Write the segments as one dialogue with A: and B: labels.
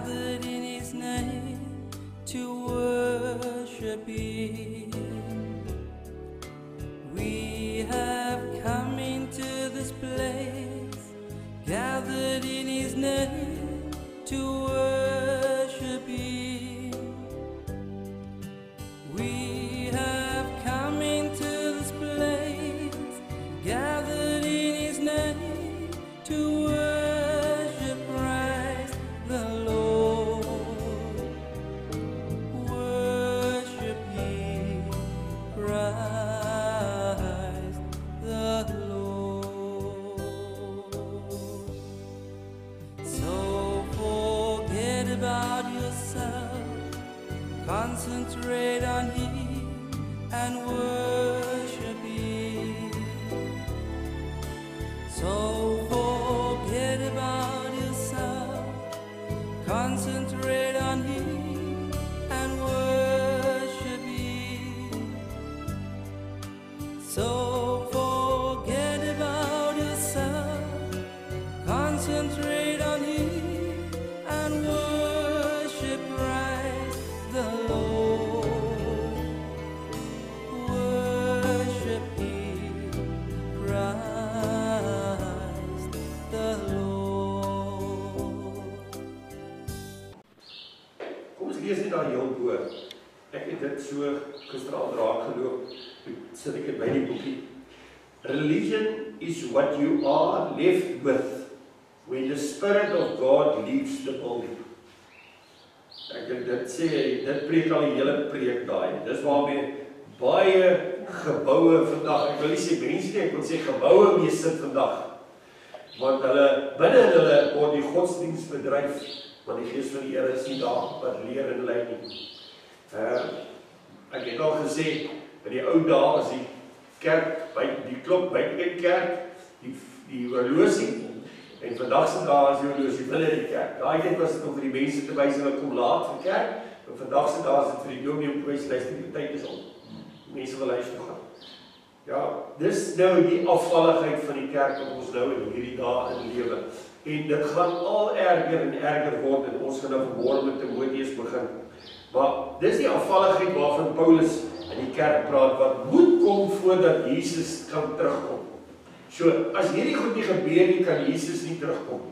A: gathered in His name to worship Him. We have come into this place, gathered in His name to worship Him. We have come into this place, gathered in His name to worship Christ the Lord. Worship Him, Christ the Lord. So forget about yourself, concentrate on Him and worship Him. So forget about yourself, concentrate on Him and worship Him. So forget about yourself, concentrate on Him and worship Christ the Lord. Worship Him, Christ the Lord.
B: Kom ons lees net daar heel bo. Ek het dit so gisteraand raak geloop. Sit ek by die boekie. Religion is what you are left with when the Spirit of God leaves the building. Ek dink dit sê, dit preek al die hele preek daai. Dis waarmee baie geboue vandag, ek wil nie sê mense nie, ek wil sê geboue mee sit vandag. Want hulle, binne hulle word die godsdienstbedryf, want die Gees van die Here is nie daar wat leer en lei nie. Ek het al gesê, in die ou dae was die kerk, die klok buite die kerk, die horlosie, en vandag se dae is die horlosie binne die kerk. Daai tyd was dit om vir die mense te wys hulle kom laat vir kerk, en vandag se dae is dit vir die dominee om te wys luister die tyd is om. Mense wil huis toe gaan. Ja, dis nou die afvalligheid van die kerk wat ons nou in hierdie dae in lewe. En dit gaan al erger en erger word en ons gaan nou vanmôre met Timoteus begin. Maar dis die afvalligheid waarvan Paulus in die kerk praat wat moet kom voordat Jesus kan terugkom. So, as hierdie goed nie gebeur nie, kan Jesus nie terugkom.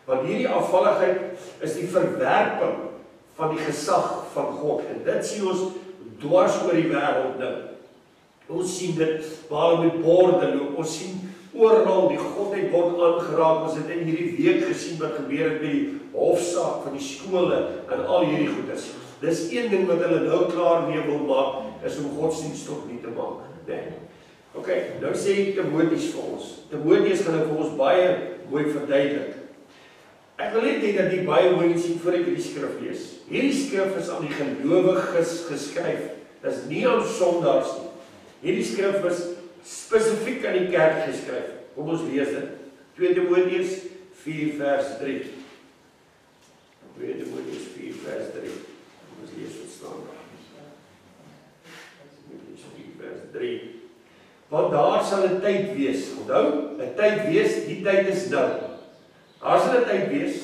B: Want hierdie afvalligheid is die verwerping van die gesag van God. En dit sien ons dwars oor die wêreld nou. Ons sien dit waar hulle met borde loop. Ons sien oral die godheid word aangeraak. Ons het in hierdie week gesien wat gebeur het met die hofsaak van die skole en al hierdie goedes. Dis een ding wat hulle nou klaar mee wil maak, is om godsdienst tot nie te maak. Nee. Ok, nou sê Timoteus vir ons. Timoteus gaan nou vir ons baie mooi verduidelik. Ek wil net dat die baie mooi sien voor ek die skrif lees. Hierdie skrif is aan die gelowiges geskryf. Dit is nie aan sondaars nie. Hierdie skrif is spesifiek aan die kerk geskryf. Kom ons lees dit. 2 Timoteus 4 vers 3. 2 Timoteus 4 vers 3. Kom ons lees wat staan daar. 2 4 vers 3. Want daar sal 'n tyd wees. Onthou, 'n tyd wees, die tyd is nou. Daar sal 'n tyd wees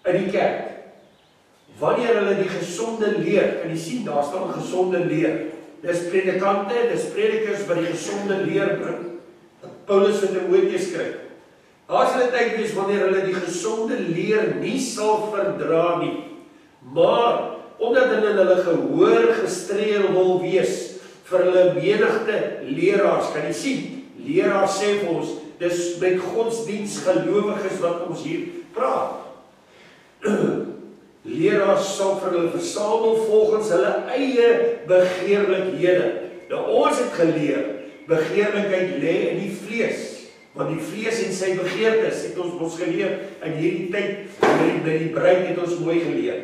B: in die kerk. Wanneer hulle die gesonde leer, kan jy sien, daar staan gesonde leer. Dis predikante, dis predikers wat die gesonde leer bring. Paulus vir Timoteus skryf. Daar sal 'n tyd wees wanneer hulle die gesonde leer nie sal verdra nie, maar omdat hulle in hulle gehoor gestreel wil wees vir hulle menigte leraars. Kan jy sien? Leraars sê vir ons, dis met godsdienstgelowiges wat ons hier praat. Leraars sal vir hulle versamel volgens hulle eie begeerlikhede. Nou ons het geleer, begeerlikheid lê in die vlees, want die vlees en sy begeertes het ons geleer in hierdie tyd, by die bruid het ons mooi geleer.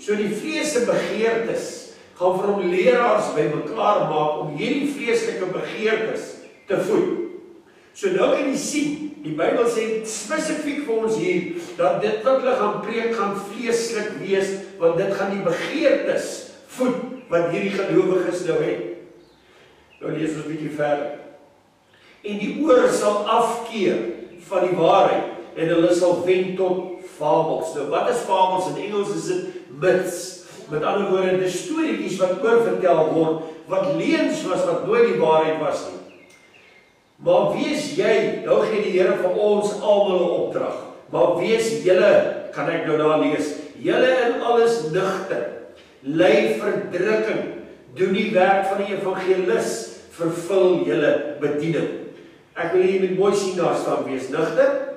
B: So die vlees se begeertes gaan vir hom leraars by mekaar maak om hierdie vleeslike begeertes te voed. So nou kan jy sien, die Bybel sê spesifiek vir ons hier, dat dit wat hulle gaan preek gaan vleeslik wees, want dit gaan die begeertes voed, wat hierdie gelowiges nou het. Nou lees ons 'n bietjie verder. En die oor sal afkeer van die waarheid, en hulle sal wend tot fabels. Nou, wat is fabels? In Engels is dit myths. Met ander woorde, die storieetjies wat oorvertel word, wat leuns was, wat nooit die waarheid was nie. Maar wees jy, nou gee die Here vir ons almal 'n opdrag, maar wees julle, kan ek nou daar lees, julle in alles nugter, ly verdrukking, doen die werk van die evangelis, vervul julle bediening. Ek wil hier met mooi sien daar staan, wees nugter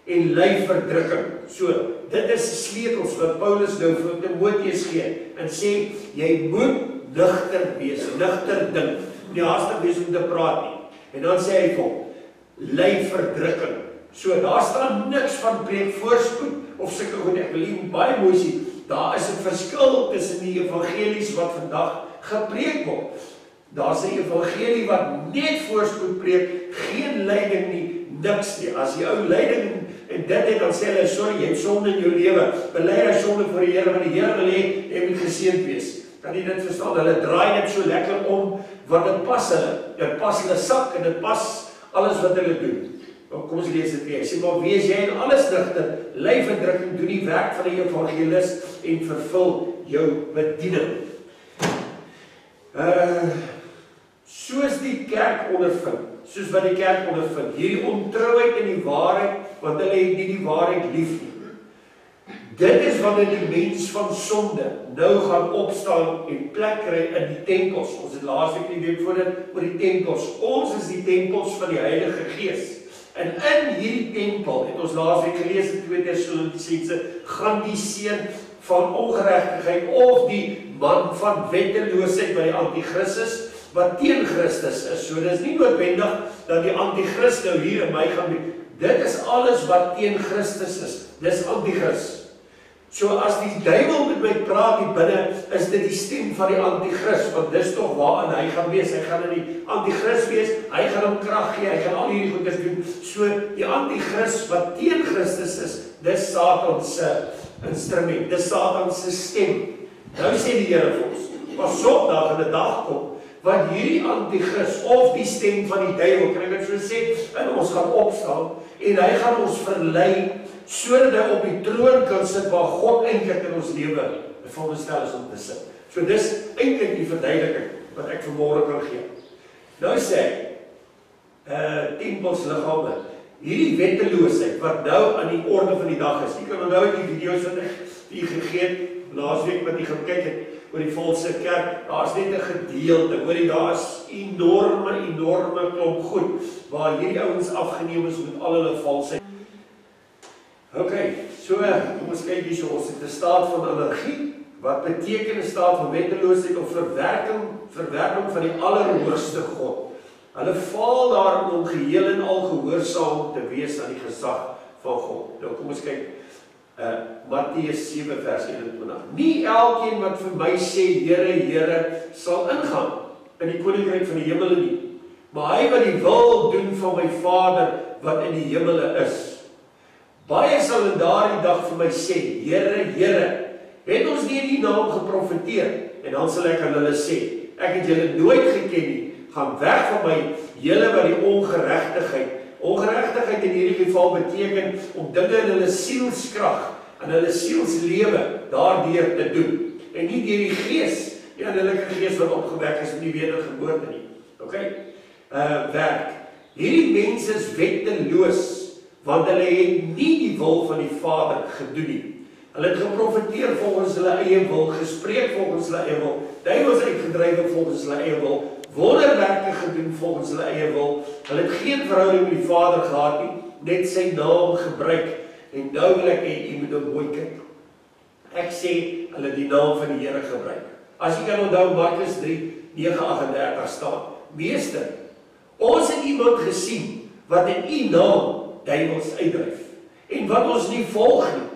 B: en ly verdrukking. So, dit is sleutels wat Paulus nou vir Timoteus gee en sê, jy moet nugter wees, nugter dink, nie haastig wees om te praat nie. En dan sê hy vir hom, ly verdrukking. So, daar staan niks van preek voorspoed of sulke goed. Ek wil hier baie mooi sien, daar is 'n verskil tussen die evangelies wat vandag gepreek word. Daar's 'n evangelie wat net voorspoed preek, geen lyding nie, niks nie. As jy ou lyding en dit het, dan sê hulle, sorry, jy het sonde in jou lewe, bely hy sonde vir die Here, want die Here wil hê, jy moet geseënd wees. Kan jy dit verstaan? Hulle draai dit so lekker om, want dit pas hulle. Dit pas hulle sak en dit pas alles wat hulle doen. Kom ons lees dit weer. Hy sê, maar wees jy in alles nugter, ly verdrukking, doen die werk van die evangelis en vervul jou bediening. Soos die kerk ondervind, soos wat die kerk ondervind, hierdie ontrouheid in die waarheid, want hulle het nie die waarheid lief nie. Dit is wanneer die mens van sonde nou gaan opstaan en plek kry in die tempels. Ons het laasweek die week voor dit oor die tempels. Ons is die tempels van die Heilige Gees. En in hierdie tempel, het ons laasweek gelees in 2 Tessalonisense, gaan die seun van ongeregtigheid of die man van wetteloosheid by die anti-Christus, wat teen Christus is. So dit is nie noodwendig dat die anti-Christ nou hier in my gaan doen. Dit is alles wat teen Christus is. Dis anti-Christ. So as die duiwel met my praat hier binne, is dit die stem van die anti-Christ, want dis tog waarin hy gaan wees. Hy gaan in die anti-Christ wees, hy gaan hom krag gee, hy gaan al hierdie goeders doen. So die anti-Christ wat teen Christus is, dis Satan se instrument, dis Satan se stem. Nou sê die Here vir ons, pas op, daar gaan 'n dag kom, wat hierdie anti-Christ of die stem van die duiwel, kan ek dit so sê, en ons gaan opstaan, en hy gaan ons verlei, sodat hy op die troon kan sit, waar God eintlik in ons lewe veronderstel is om te sit. So dis eintlik die verduideliking, wat ek vanmôre kan gee. Nou sê, tempelsliggame, hierdie wetteloosheid, wat nou aan die orde van die dag is, jy kan onthou die video's wat ek die gegee het, laasweek wat jy gaan kyk het, oor die volse kerk, daar is net 'n gedeelte, hoor jy, daar is enorme klomp goed, waar hierdie ouens afgeneem is met al hulle valsheid. Ok, so, kom ons kyk hier so, ons het 'n staat van allergie, wat beteken 'n staat van wetteloosheid of verwerping van die allerhoogste God. Hulle val daarin om geheel en al gehoorsaam te wees aan die gesag van God. Nou kom ons kyk, Matteus 7 vers 21. Nie elkeen wat vir my sê, Here, Here, sal ingaan in die koninkryk van die hemele nie, maar hy wat die wil doen van my Vader wat in die hemele is. Baie sal in daardie dag vir my sê, Here, Here, het ons nie in die naam geprofeteer? En dan sal ek aan hulle sê, ek het julle nooit geken nie, gaan weg van my, julle wat die ongeregtigheid in hierdie geval beteken om dinge in hulle sielskrag, in hulle sielslewe daardeur te doen. En nie deur die gees, die innerlike gees wat opgewek is in die wedergeboorte nie. Ok? Werk. Hierdie mense is wetteloos, want hulle het nie die wil van die Vader gedoen nie. Hulle het geprofeteer volgens hulle eie wil, gespreek volgens hulle eie wil, duiwels uitgedryf volgens hulle eie wil, wonderwerke gedoen volgens hulle eie wil. Hulle het geen verhouding met die Vader gehad nie, net sy naam gebruik. En nou wil ek hê, jy moet hom mooi kyk. Ek sê, hulle die naam van die Here gebruik. As jy kan onthou, Markus 3:39 staan, Meester, ons het iemand gesien, wat in u naam duiwels uitdryf, en wat ons nie volg nie,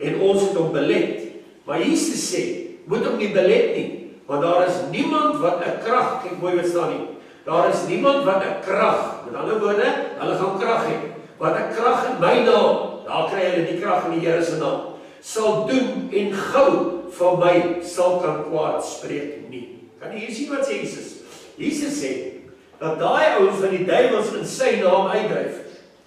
B: en ons het hom belet. Maar Jesus sê, moet hom nie belet nie, want daar is niemand wat 'n krag, kyk mooi wat staan nie, daar is niemand wat 'n krag, met ander woorde, hulle gaan krag hê, wat 'n krag in my naam, daar kry hulle die krag in die Here se naam, sal doen en gou van my sal kan kwaad spreek nie. Kan jy sien wat sê Jesus? Jesus sê, dat daai ouens van die duiwels in sy naam uitdryf,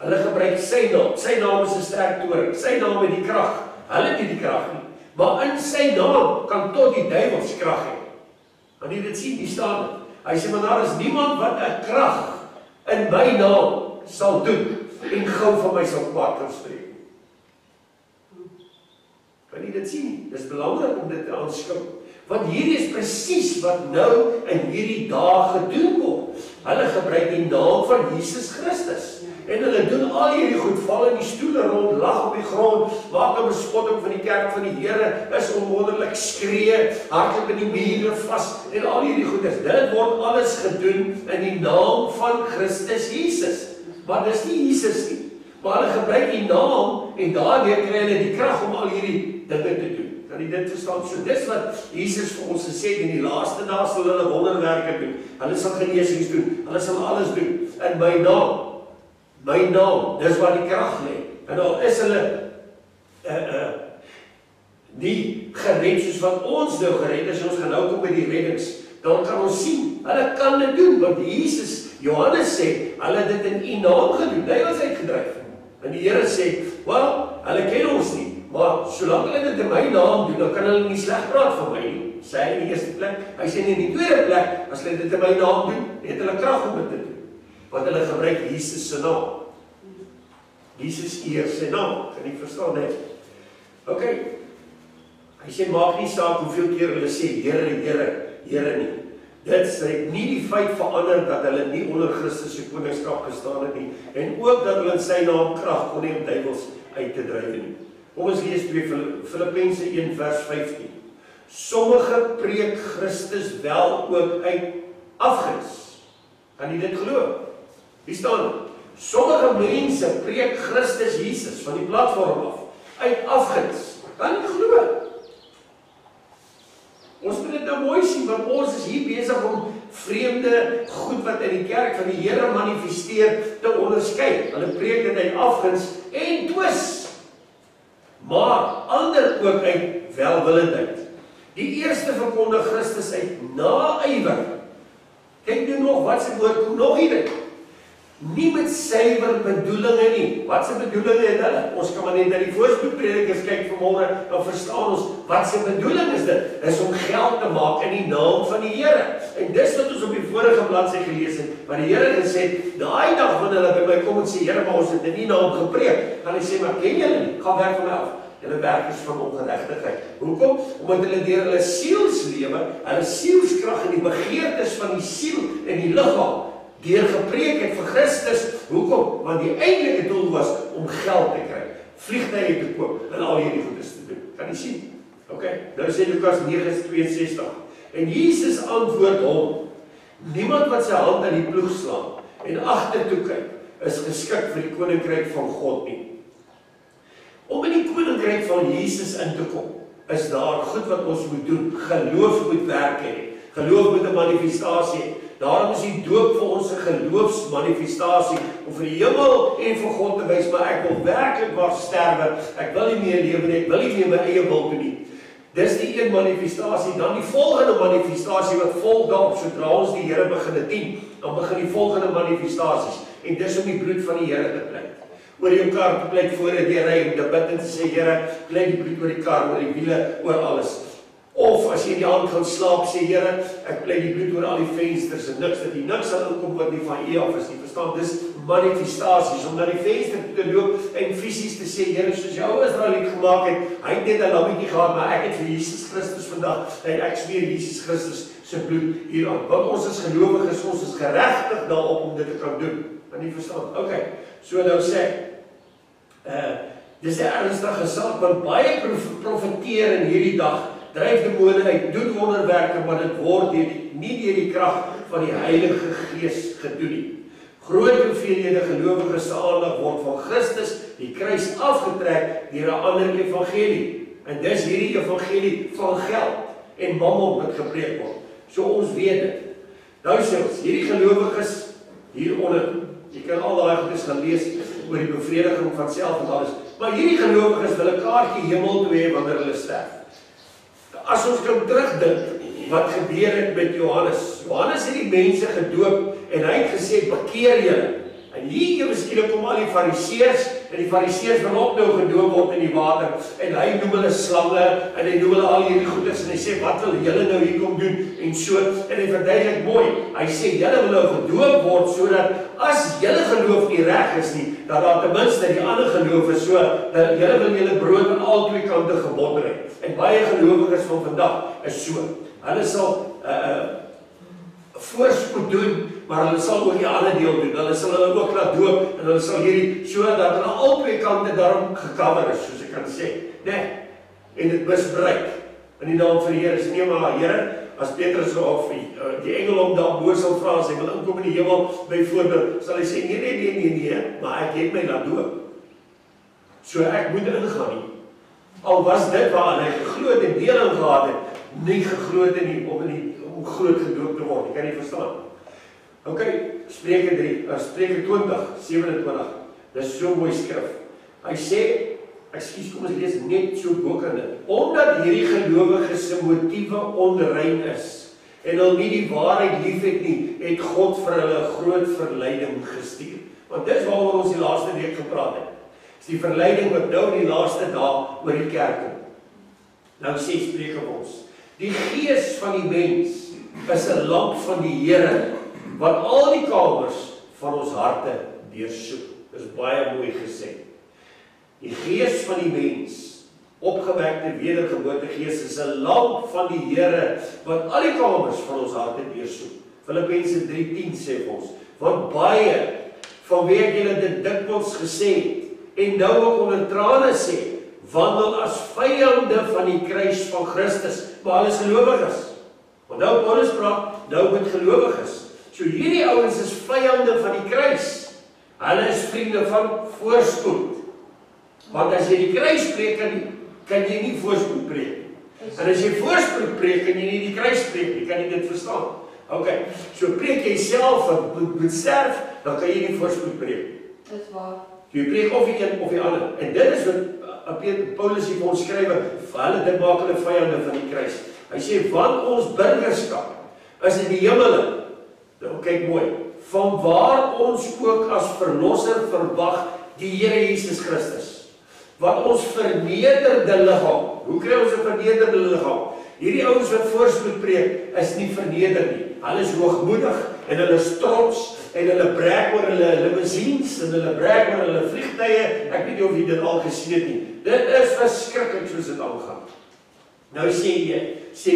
B: Hulle gebruik sy naam. Sy naam is 'n sterk toring. Sy naam het die krag. Hulle het nie die krag nie. Maar in sy naam kan tot die duiwels krag hê. Kan jy dit sien? Hier staan dit. Hy sê, maar daar is niemand wat 'n krag in my naam sal doen en gou van my sal kwaad kan spreek. Kan jy dit sien? Dit is belangrik om dit te aanskou. Want hierdie is presies wat nou in hierdie dae gedoen word. Hulle gebruik die naam van Jesus Christus. En hulle doen al hierdie goed, val in die stoele rond, lag op die grond, maak 'n bespotting van die kerk van die Here, is onwonderlik, skree, hardloop in die mure vas en al hierdie goeders. Dit word alles gedoen in die naam van Christus Jesus. Maar dis nie Jesus nie. Maar hulle gebruik die naam en daardeur kry hulle die krag om al hierdie dinge te doen. Kan jy dit verstaan? So dis wat Jesus vir ons gesê het, in die laaste dae sal hulle wonderwerke doen. Hulle sal genesings doen. Hulle sal alles doen in my naam. My naam, dis waar die krag lê. En al is hulle nie gered soos wat ons nou gered is, ons gaan nou kom by die reddings, dan kan ons sien, hulle kan dit doen, want Jesus, Johannes sê, hulle het dit in U naam gedoen, hy was uitgedryf. En die Here sê, wel, hulle ken ons nie, maar solank hulle dit in my naam doen, dan kan hulle nie sleg praat van my nie, sê hy in die eerste plek. Hy sê in die tweede plek, as hulle dit in my naam doen, het hulle krag om dit te doen. Want hulle gebruik Jesus se naam. Jesus eer sy naam. Kan jy verstaan net? Ok. Hy sê, maak nie saak hoeveel keer hulle sê, Here, Here, Here nie. Dit sê nie die feit verander dat hulle nie onder Christus se koningskap gestaan het nie. En ook dat hulle in sy naam krag kon hê om duiwels uit te dryf nie. Kom ons lees 2 Filippense 1 vers 15. Sommige preek Christus wel ook uit afguns. Kan jy dit glo? Hier staan, sommige mense preek Christus Jesus van die platform af, uit afguns. Kan jy glo? Ons moet dit nou mooi sien, want ons is hier besig om vreemde goed wat in die kerk van die Here manifesteer te onderskei. Hulle preek dit uit afguns en twis, maar ander ook uit welwillendheid. Die eerste verkondig Christus uit naaiwer. Kyk nou nog, wat se woord kom nog hier? Nie met suiwer bedoelinge nie. Wat se bedoelinge het hulle? Ons kan maar net na die voorspoedpredikers kyk vanmôre, dan verstaan ons wat se bedoeling is dit. Is om geld te maak in die naam van die Here. En dis wat ons op die vorige bladsy gelees het, waar die Here gesê het, daai dag wanneer hulle by my kom en sê, Here, maar ons het in U naam gepreek, gaan hy sê, maar ken julle nie? Gaan werk van my af. Julle werkers van ongeregtigheid. Hoekom? Omdat hulle deur hulle sielslewe, hulle sielskrag en die begeertes van die siel en die liggaam deur gepreek het vir Christus. Hoekom? Want die eintlike doel was om geld te kry, vliegtuie te koop en al hierdie goedes te doen. Kan jy sien? Ok, nou sê Lukas 9:62. En Jesus antwoord hom, niemand wat sy hand aan die ploeg slaan en agtertoe kyk, is geskik vir die koninkryk van God nie. Om in die koninkryk van Jesus in te kom, is daar goed wat ons moet doen. Geloof moet werk hê. Geloof moet 'n manifestasie hê. Daarom is die doop vir ons 'n geloofsmanifestasie om vir die hemel en vir God te wys, maar ek wil werklik waar sterwe. Ek wil nie meer lewe nie, ek wil nie meer my eie wil doen nie. Dis die een manifestasie. Dan die volgende manifestasie wat volg daarop, sodra ons die Here begin dien, dan begin die volgende manifestasies. En dis om die bloed van die Here te pleit. Oor jou kar te pleit voordat jy ry, om te bid en te sê, Here, pleit die bloed oor die kar, oor die wiele, oor alles. Of as jy in die aand gaan slaap, sê Here, ek pleit die bloed oor al die vensters en niks, dat die niks sal inkom wat nie van U af is nie. Verstaan, dis manifestasies, om na die venster te loop en fisies te sê, Here, soos jou Israeliet gemaak het, hy het net 'n lammetjie gehad, maar ek het vir Jesus Christus vandag, en ek smeer Jesus Christus se bloed hier aan. Want ons is gelowiges, ons is geregtig daarop om dit te kan doen. Kan jy verstaan? Ok, so nou sê, dis 'n ernstige saak, want baie profeteer in hierdie dag, dryf demone uit, doen wonderwerke, maar dit word nie deur die krag van die Heilige Gees gedoen nie. Groot hoeveelhede gelowiges se aandag word van Christus, die kruis afgetrek deur 'n ander evangelie. En dis hierdie evangelie van geld en mammon wat gepreek word. So ons weet dit. Nou sê ons, hierdie gelowiges hieronder, jy kan al daai goedes gaan lees oor die bevrediging van self en alles, maar hierdie gelowiges wil 'n kaartjie hemel toe hê wanneer hulle sterf. As ons kan terugdink wat gebeur het met Johannes. Johannes het die mense gedoop en hy het gesê, bekeer julle. En hier miskien kom al die fariseërs, en die fariseërs wil ook nou gedoop word in die water, en hy noem hulle slange, en hy noem hulle al hierdie goeders, en hy sê, wat wil julle nou hier kom doen, en so, en hy verduidelik mooi, hy sê, julle wil nou gedoop word, sodat as julle geloof nie reg is nie, dat daar ten minste die ander geloof is, so, dat julle wil julle brood aan al twee kante gebodder het, en baie gelowiges van vandag is so, hulle sal voorspoed doen, maar hulle sal ook die ander deel doen, hulle sal hulle ook laat doop, en hulle sal hierdie, so dat hulle al twee kante daarom gecover is, soos ek kan sê, nee, en dit misbruik, in die naam van die Here, is nie maar Here, as Petrus of die engel om daar bo sal vra, as hy wil inkom in die hemel, byvoorbeeld, sal hy sê, nee, maar ek het my laat doop, so ek moet ingaan nie, al was dit waar hy gegloed en deel in gehad het, nie gegloed in die, om groot gedoop te word, ek kan nie verstaan. Ok, Spreuke 20, 27, dis so mooi skrif. Hy sê, kom ons lees net so bokende, omdat hierdie gelowiges se motiewe onrein is, en hulle nie die waarheid lief het nie, het God vir hulle groot verleiding gestuur. Want dis waaroor ons die laaste week gepraat het. Is die verleiding wat nou in die laaste dae oor die kerk kom. Nou sê Spreuke ons, die gees van die mens is 'n lamp van die Here, wat al die kamers van ons harte deursoek. Dit is baie mooi gesê. Die gees van die mens, opgewekte wedergeboorte gees, is 'n lamp van die Here, wat al die kamers van ons harte deursoek. Filippense 3:10 sê vir ons, want baie van wie ek julle dit dikwels gesê het, en nou ook onder trane sê, wandel as vyande van die kruis van Christus, maar hulle is gelowiges. Want nou Paulus praat, nou met gelowiges. So hierdie ouens is vyande van die kruis. Hulle is vriende van voorspoed. Want as jy die kruis preek, kan jy nie voorspoed preek. En as jy voorspoed preek, kan jy nie die kruis preek nie, kan jy dit verstaan. Ok, so preek jy self moet sterf, dan kan jy nie voorspoed preek.
C: Dis waar.
B: Jy preek of die een of die ander. En dit is wat Paulus hier vir ons skrywe, hulle dit maak hulle vyande van die kruis. Hy sê, want ons burgerskap is in die hemele. Nou kyk mooi, van waar ons ook as verlosser verwag die Here Jesus Christus, wat ons vernederde liggaam, hoe kry ons 'n vernederde liggaam? Hierdie ouens wat voorspoed preek, is nie verneder nie, hulle is hoogmoedig, en hulle is trots, en hulle brag oor hulle limousines, en hulle brag oor hulle vliegtuie, ek weet nie of jy dit al gesien het nie, dit is verskriklik soos dit aangaan. Nou sê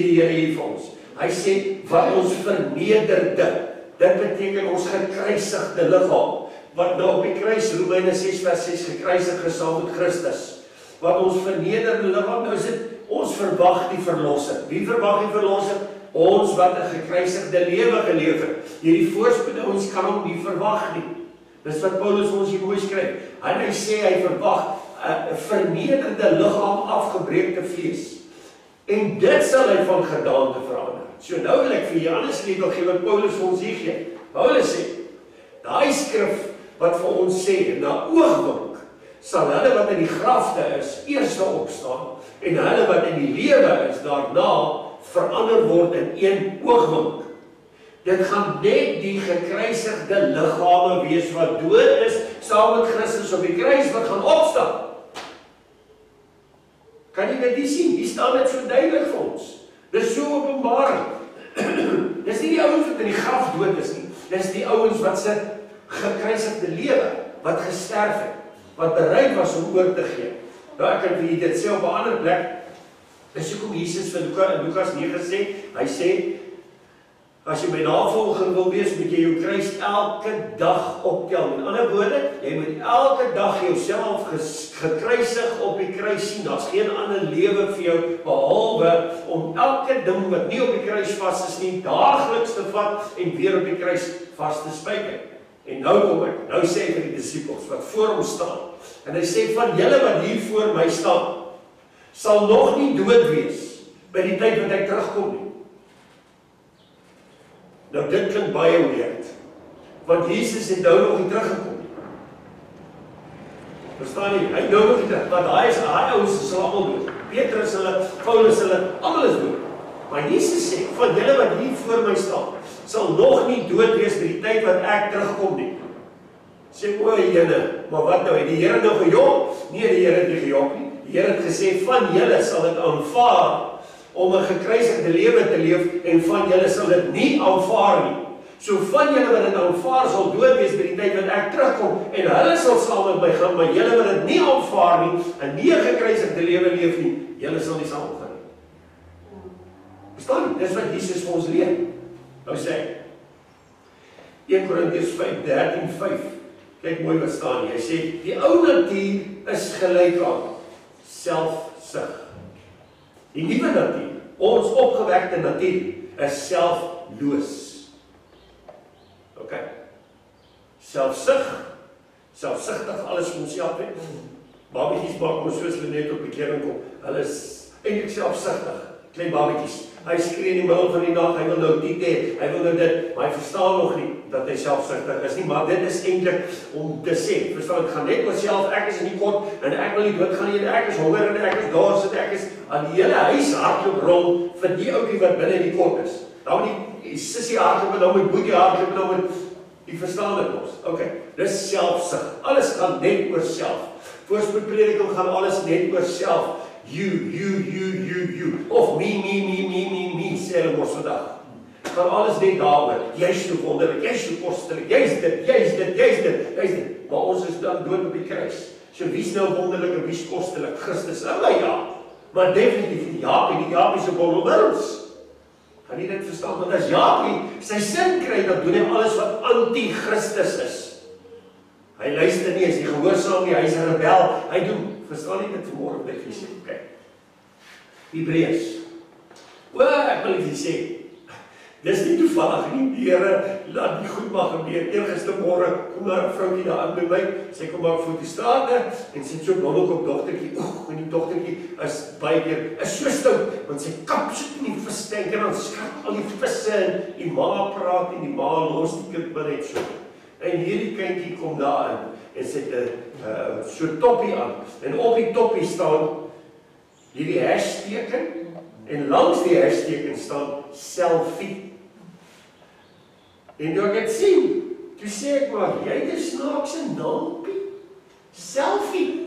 B: die Here hier vir ons, hy sê, wat ons vernederde, dit beteken ons gekruisigde liggaam, wat nou op die kruis, Romeine 6 vers 6, gekruisig is saam met Christus, wat ons vernederde liggaam, nou is dit, ons verwag die verlosser. Wie verwag die verlosser? Ons wat 'n gekruisigde lewe geleef het. Hierdie voorspoed, ons kan hom nie verwag nie. Dis wat Paulus ons hier mooi skryf. En hy sê, hy verwag 'n vernederde liggaam, afgebreekte vlees. En dit sal hy van gedaante verander. So nou wil ek vir julle anders sleutel gee wat Paulus vir ons hier gee. Paulus sê, daai skrif wat vir ons sê, na oogwink, sal hulle wat in die grafte is, eerste opstaan, en hulle wat in die lewe is, daarna verander word in een oogwink. Dit gaan net die gekruisigde liggame wees wat dood is, saam met Christus op die kruis, wat gaan opstaan. Kan jy dit nie sien? Hier staan dit so duidelik vir ons. Dit is so openbaring. Dis nie die ouens wat in die graf dood is nie. Dis die ouens wat se gekruisigde lewe, wat gesterf het, wat bereid was om oor te gee. Nou ek kan vir dit sê op 'n ander plek. Dis hoekom Jesus vir Lukas 9 sê, hy sê, as jy my navolger wil wees, moet jy jou kruis elke dag optel. Met ander woorde, jy moet elke dag jouself gekruisig op die kruis sien. Daar's geen ander lewe vir jou, behalwe om elke ding wat nie op die kruis vas is nie, daagliks te vat en weer op die kruis vas te spyker. En nou kom ek, nou sê hy vir die disippels wat voor hom staan, en hy sê, van julle wat hier voor my staan, sal nog nie dood wees, by die tyd wat ek terugkom nie. Nou dit klink baie weird, want Jesus het nou nog nie teruggekom nie. Verstaan jy? Hy nou nog nie terug, want hy ouens sal allemaal dood. Petrus hulle, Paulus hulle, almal is dood. Maar Jesus sê, van julle wat hier voor my staan, sal nog nie dood wees by die tyd wat ek terugkom nie. Sê, o jene, maar wat nou, het die Here nou gejok? Nee, die Here het nie gejok nie. Die Here het gesê, van julle sal dit aanvaar om 'n gekruisigde lewe te leef, en van julle sal dit nie aanvaar nie. So van julle wat dit aanvaar sal dood wees by die tyd wat ek terugkom, en hulle sal saam met my gaan, maar julle wat dit nie aanvaar nie, en nie 'n gekruisigde lewe leef nie, julle sal nie saam gaan nie. Verstaan nie? Dis wat Jesus vir ons leer. Nou sê hy, 1 Korintiërs 5:13-5, kyk mooi wat staan hier. Hy sê, die ou natuur is gelyk aan selfsug. Die nuwe natuur, ons opgewekte natuur, is selfloos. Ok, selfsugtig alles vir onsself het. Babetjies maak ons soos hulle net op die kering kom. Hulle is eintlik selfsugtig, klein babetjies. Hy skree in die middel van die nag, hy wil nou dit hê, hy wil nou dit, maar hy verstaan nog nie dat hy selfsugtig is nie, maar dit is eintlik om te sê, verstaan, ek gaan net myself, ek is in die kot, en ek wil nie doodgaan nie, en ek is honger, en ek is daar sit, ek is aan die hele huis hardloop rond vir die ouetjie wat binne in die kot is. Nou die sissie hardloop, en nou moet boetie hardloop, en nou moet die verstaan dit ons. Ok, dis selfsug. Alles gaan net oor self. Voorspoedprediking gaan alles net oor self. You. Of me, sê hulle mos vandag. Gaan alles net daaroor. Jy's so wonderlik, jy's so kostelik, jy's dit. Maar ons is dan dood op die kruis. So wie's nou wonderlik en wie's kostelik? Christus, ja. Maar definitief nie Jaapie se bondelwils. Kan jy dit verstaan? Want as Jaapie sy sin kry, dan doen hy alles wat anti-Christus is. Hy luister nie, hy gehoorsaam nie, hy is 'n rebel. Hy doen, verstaan nie dit vanmôre wat ek vir sê. Okay. Hebreërs. Ek wil vir sê, dis nie toevallig nie, die Here laat die goed mag gebeur. Eergistermôre kom daar 'n vroukie daar aan by my, sy kom maar fotostrate en sy het so blommelkop dogtertjie. En die dogtertjie is baie keer so stout, want sy kap sit in die vistank en dan skrap al die visse en die ma praat en die ma los die kind maar net so. En hierdie kindjie kom daar in en sy het 'n so toppie aan. En op die toppie staan hierdie hashteken en langs die hashteken staan selfie. En toe ek het sien, toe sê ek maar, jy het 'n snaakse naampie, selfie.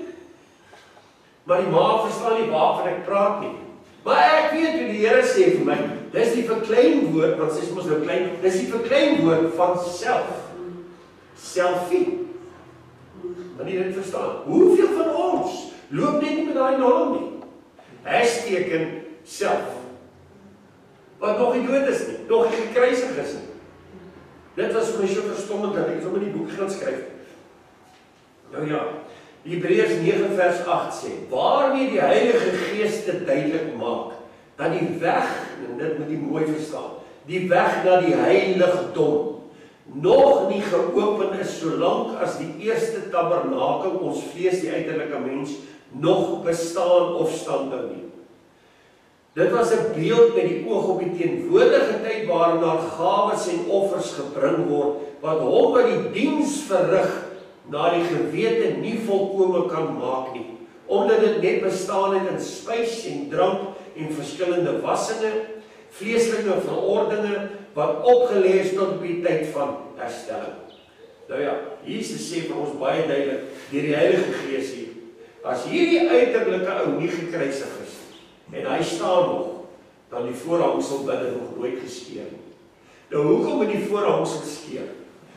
B: Maar die ma verstaan nie waarvan ek praat nie. Maar ek weet hoe die Here sê vir my, dis die verkleinwoord, want sy is mos nou klein, dis die verkleinwoord van self. Selfie. Maar nie dit verstaan. Hoeveel van ons loop net nie met daai naam nie? Hashteken self. Wat nog nie dood is nie, nog nie gekruisig is nie. Dit was vir my so verstommend dat ek sommer die boek gaan skryf. Nou ja, Hebreërs 9 vers 8 sê, waarmee die Heilige Gees dit duidelik maak, dat die weg, en dit moet jy mooi verstaan, die weg na die heiligdom nog nie geopen is, solank as die eerste tabernakel, ons vlees, die uiterlike mens, nog bestaan of standhou nie. Dit was 'n beeld met die oog op die teenwoordige tyd waarna gawes en offers gebring word, wat hom by die diens verrig na die gewete nie volkome kan maak nie, omdat dit net bestaan het in spys en drank en verskillende wassinge, vleeslike verordeninge, wat opgelê is tot op die tyd van herstelling. Nou ja, Jesus sê vir ons baie duidelik, deur die Heilige Gees hier, as hierdie uiterlike ou nie gekruisig is, en hy staan nog, dan die voorhangsel binne nog nooit geskeur nie. Nou hoekom moet die voorhangsel skeur?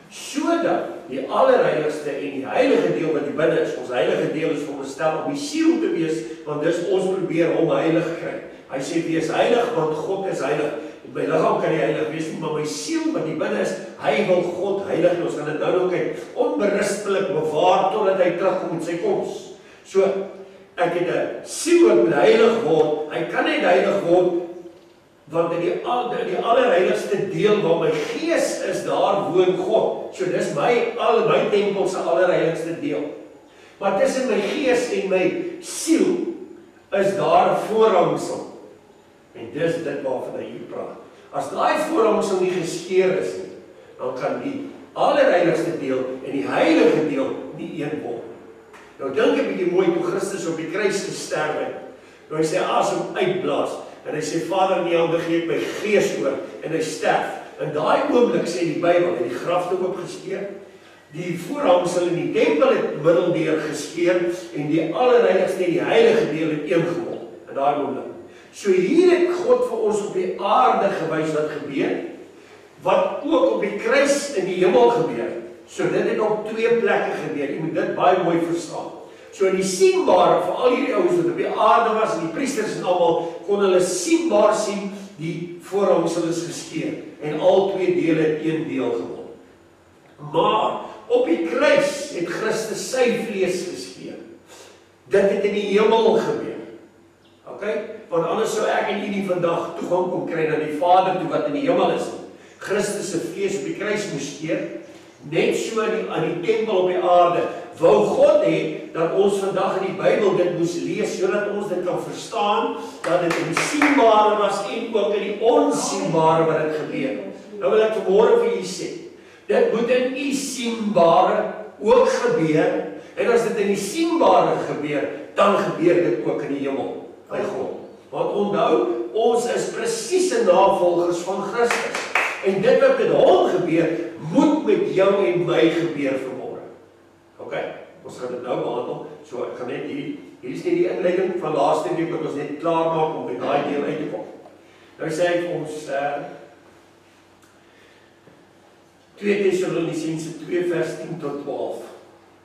B: Sodat die allerheiligste en die heilige deel wat die binne is, ons heilige deel is veronderstel om die siel te wees, want dis ons probeer hom heilig kry. Hy sê wees heilig, want God is heilig. My liggaam kan nie heilig wees nie, maar my siel wat die binne is, hy wil God heilig. Ons gaan dit nou kyk, onberispelik bewaar totdat hy terugkom met sy koms. So, ek het 'n siel wat moet heilig word. Hy kan net heilig word want in die allerheiligste deel waar my gees is, daar woon God. So dis my tempel se allerheiligste deel. Maar tussen my gees en my siel is daar 'n voorhangsel. En dis dit waarvan hy hier praat. As daai voorhangsel nie geskeur is nie, dan kan die allerheiligste deel en die heilige deel nie een word. Nou dink 'n bietjie mooi toe Christus op die kruis gesterf het. Nou hy sy asem uitblaas en hy sê Vader, in U hande gee ek my gees oor en hy sterf. In daai oomblik sê die Bybel, het die graf toe oopgeskeur. Die voorhangsel in die tempel het middeldeur geskeur en die allerheiligste en die heilige deel het een geword in daai oomblik. So hier het God vir ons op die aarde gewys wat gebeur, wat ook op die kruis in die hemel gebeur. So dit het op twee plekke gebeur. Jy moet dit baie mooi verstaan. So in die sienbare, vir al hierdie ouens wat op die aarde was, en die priesters en almal, kon hulle sienbaar sien, die voorhangsel is geskeur. En al twee dele het een deel geword. Maar op die kruis het Christus sy vlees geskeur. Dit het in die hemel gebeur. Okay? Want anders sou ek en u nie vandag toegang kon kry na die Vader toe wat in die hemel is. Christus se vlees op die kruis moes skeur, net so aan die tempel op die aarde. Wou God hê dat ons vandag in die Bybel dit moes lees, sodat ons dit kan verstaan, dat dit in die sienbare was en ook in die onsienbare wat dit gebeur. Nou wil ek vanmôre vir julle sê, dit moet in die sienbare ook gebeur, en as dit in die sienbare gebeur, dan gebeur dit ook in die hemel, by God. Want onthou, ons is presiese navolgers van Christus. En dit wat met hom gebeur, moet met jou en my gebeur vanmôre. Ok, ons gaan dit nou behandel. So ek gaan net hier is net die inleiding van laaste week wat ons net klaar maak om by daai deel uit te kom. Nou sê ek ons 2 Tessalonisense 2 vers 10 tot 12.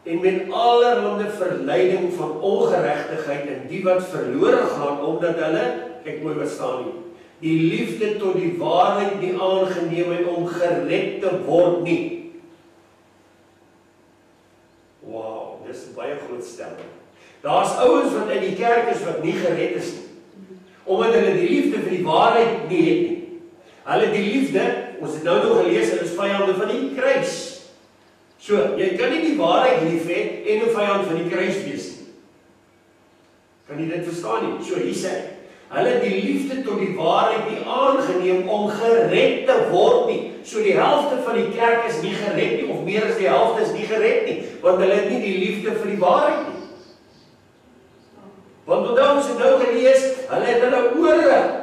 B: En met allerhande verleiding van ongeregtigheid en die wat verlore gaan, omdat hulle, kyk mooi wat staan hier, die liefde tot die waarheid nie aangeneem en om gered te word nie. Wow, dis 'n baie groot stelling. Daar's ouens wat in die kerk is wat nie gered is nie, omdat hulle die liefde vir die waarheid nie het nie. Hulle die liefde, ons het nou nog gelees, hulle is vyande van die kruis. So, jy kan nie die waarheid lief hê en 'n vyand van die kruis wees nie. Kan jy dit verstaan nie? So, hier sê hulle die liefde tot die waarheid nie aangeneem om gered te word nie. So die helfte van die kerk is nie gered nie, of meer as die helfte is nie gered nie, want hulle het nie die liefde vir die waarheid nie. Want onthou ons het nou gelees, hulle het hulle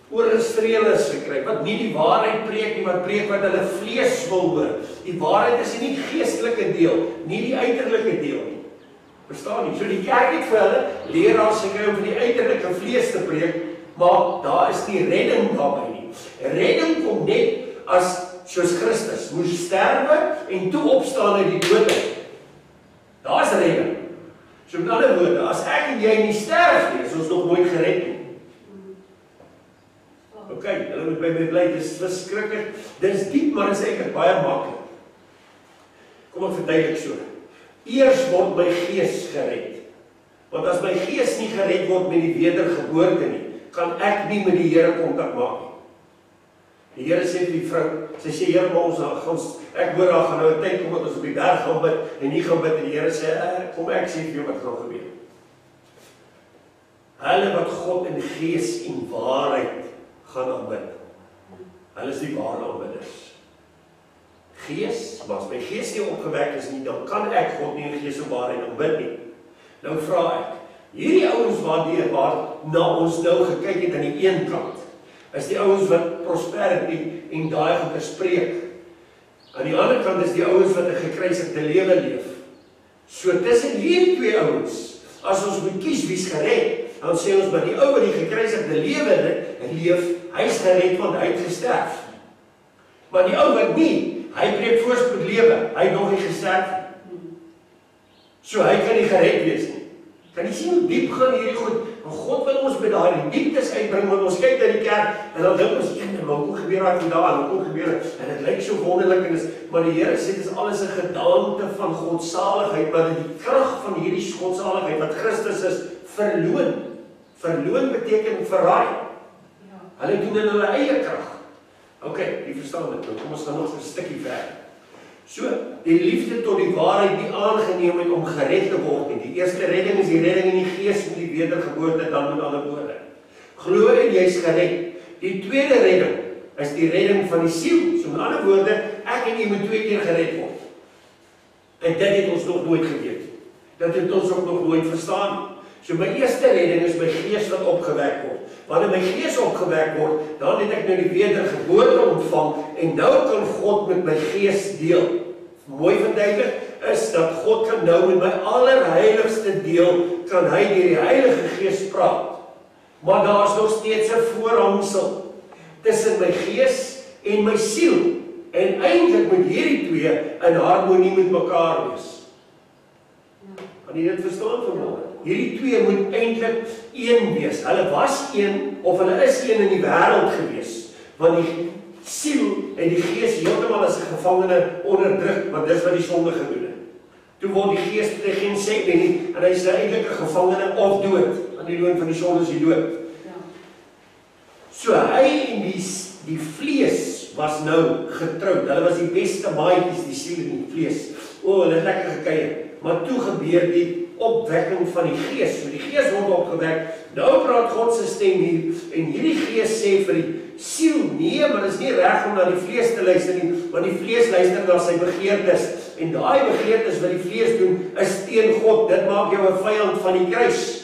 B: ore streelers gekry, wat nie die waarheid preek nie, wat preek wat hulle vlees wil hoor. Die waarheid is nie die geestelike deel, nie die uiterlike deel nie. Verstaan nie? So die kerk het vir hulle leraars gekry om vir die uiterlike vlees te preek, maar daar is nie redding daarby nie. Redding kom net as soos Christus moes sterwe en toe opstaan uit die dood. Daar is redding. So met ander woorde, as ek en jy nie sterf nie, is ons nog nooit gered nie. Ok, hulle moet by my bly, dit is verskriklik. Dit is diep, maar dit is eintlik baie maklik. Kom ek verduidelik so. Eers word my gees gered. Want as my gees nie gered word met die wedergeboorte nie, kan ek nie met die Here kontak maak nie. Die Here sê vir die vrou, sy sê, Here, maar ons, ek hoor daar gaan nou 'n tyd kom dat ons op die berg gaan bid, en nie gaan bid, en die Here sê, kom ek sê vir jou wat gaan gebeur. Hulle wat God in gees en waarheid gaan aanbid, hulle is die ware aanbidders. Gees, maar as my gees nie opgewek is nie, dan kan ek God nie in gees en waarheid aanbid nie. Nou vra ek, hierdie ouens waarna ons nou gekyk het aan die een kant, is die ouens wat prosperity en daai goeie spreek. Aan die ander kant is die ouens wat 'n gekruisigde lewe leef. So tussen hierdie twee ouens, as ons moet kies wie's gered, dan sê ons, maar die ou wat die gekruisigde lewe leef, hy's gered want hy het gesterf. Maar die ou wat nie, hy preek voorspoed lewe, hy het nog nie gesterf nie. So hy kan nie gered wees nie. Kan jy sien hoe diep gaan hierdie goed? En God wil ons by daai dieptes uitbring, want ons kyk na die kerk en dan dink ons, maar hoe gebeur daai vandaan? Hoe gebeur dit? En dit lyk so wonderlik en maar die Here sê dit is alles 'n gedaante van godsaligheid, maar die krag van hierdie godsaligheid wat Christus is, verloon. Verloon beteken verraai. Hulle doen in hulle eie krag. Ok, jy verstaan dit. Nou kom ons gaan nog 'n stukkie verder. So, die liefde tot die waarheid nie aangeneem het om gered te word nie. Die eerste redding is die redding in die gees met die wedergeboorte, dan met ander woorde. Glo en jy's gered. Die tweede redding is die redding van die siel. So met ander woorde, ek en jy moet 2 keer gered word. En dit het ons nog nooit geweet. Dit het ons ook nog nooit verstaan. So my eerste redding is my gees wat opgewek word. Wanneer my gees opgewek word, dan het ek nou die wedergeboorte ontvang en nou kan God met my gees deel. mooi verduidelik, is dat God kan nou met my allerheiligste deel, kan hy deur die Heilige Gees praat. Maar daar is nog steeds 'n voorhangsel tussen my gees en my siel. En eintlik moet hierdie twee in harmonie met mekaar wees. Kan jy dit verstaan vanmôre? Hierdie twee moet eintlik een wees. Hulle was een, of hulle is een in die wêreld gewees. Want die siel en die gees heeltemal as 'n gevangene onderdruk, want dis wat die sonde gedoen het. Toe word die gees geen sê nie, en hy is eintlik 'n gevangene of dood. Want die loon van die sonde is die dood. So hy en die vlees was nou getroud. Hulle was die beste maatjies, die siel en die vlees. O, hulle het lekker gekuier. Maar toe gebeur die opwekking van die gees. So die gees word opgewek. Nou praat God se stem hier en hierdie gees sê vir die siel, nee, maar dit is nie reg om na die vlees te luister nie, want die vlees luister na sy begeertes. En daai begeertes wat die vlees doen is teen God. Dit maak jou 'n vyand van die kruis.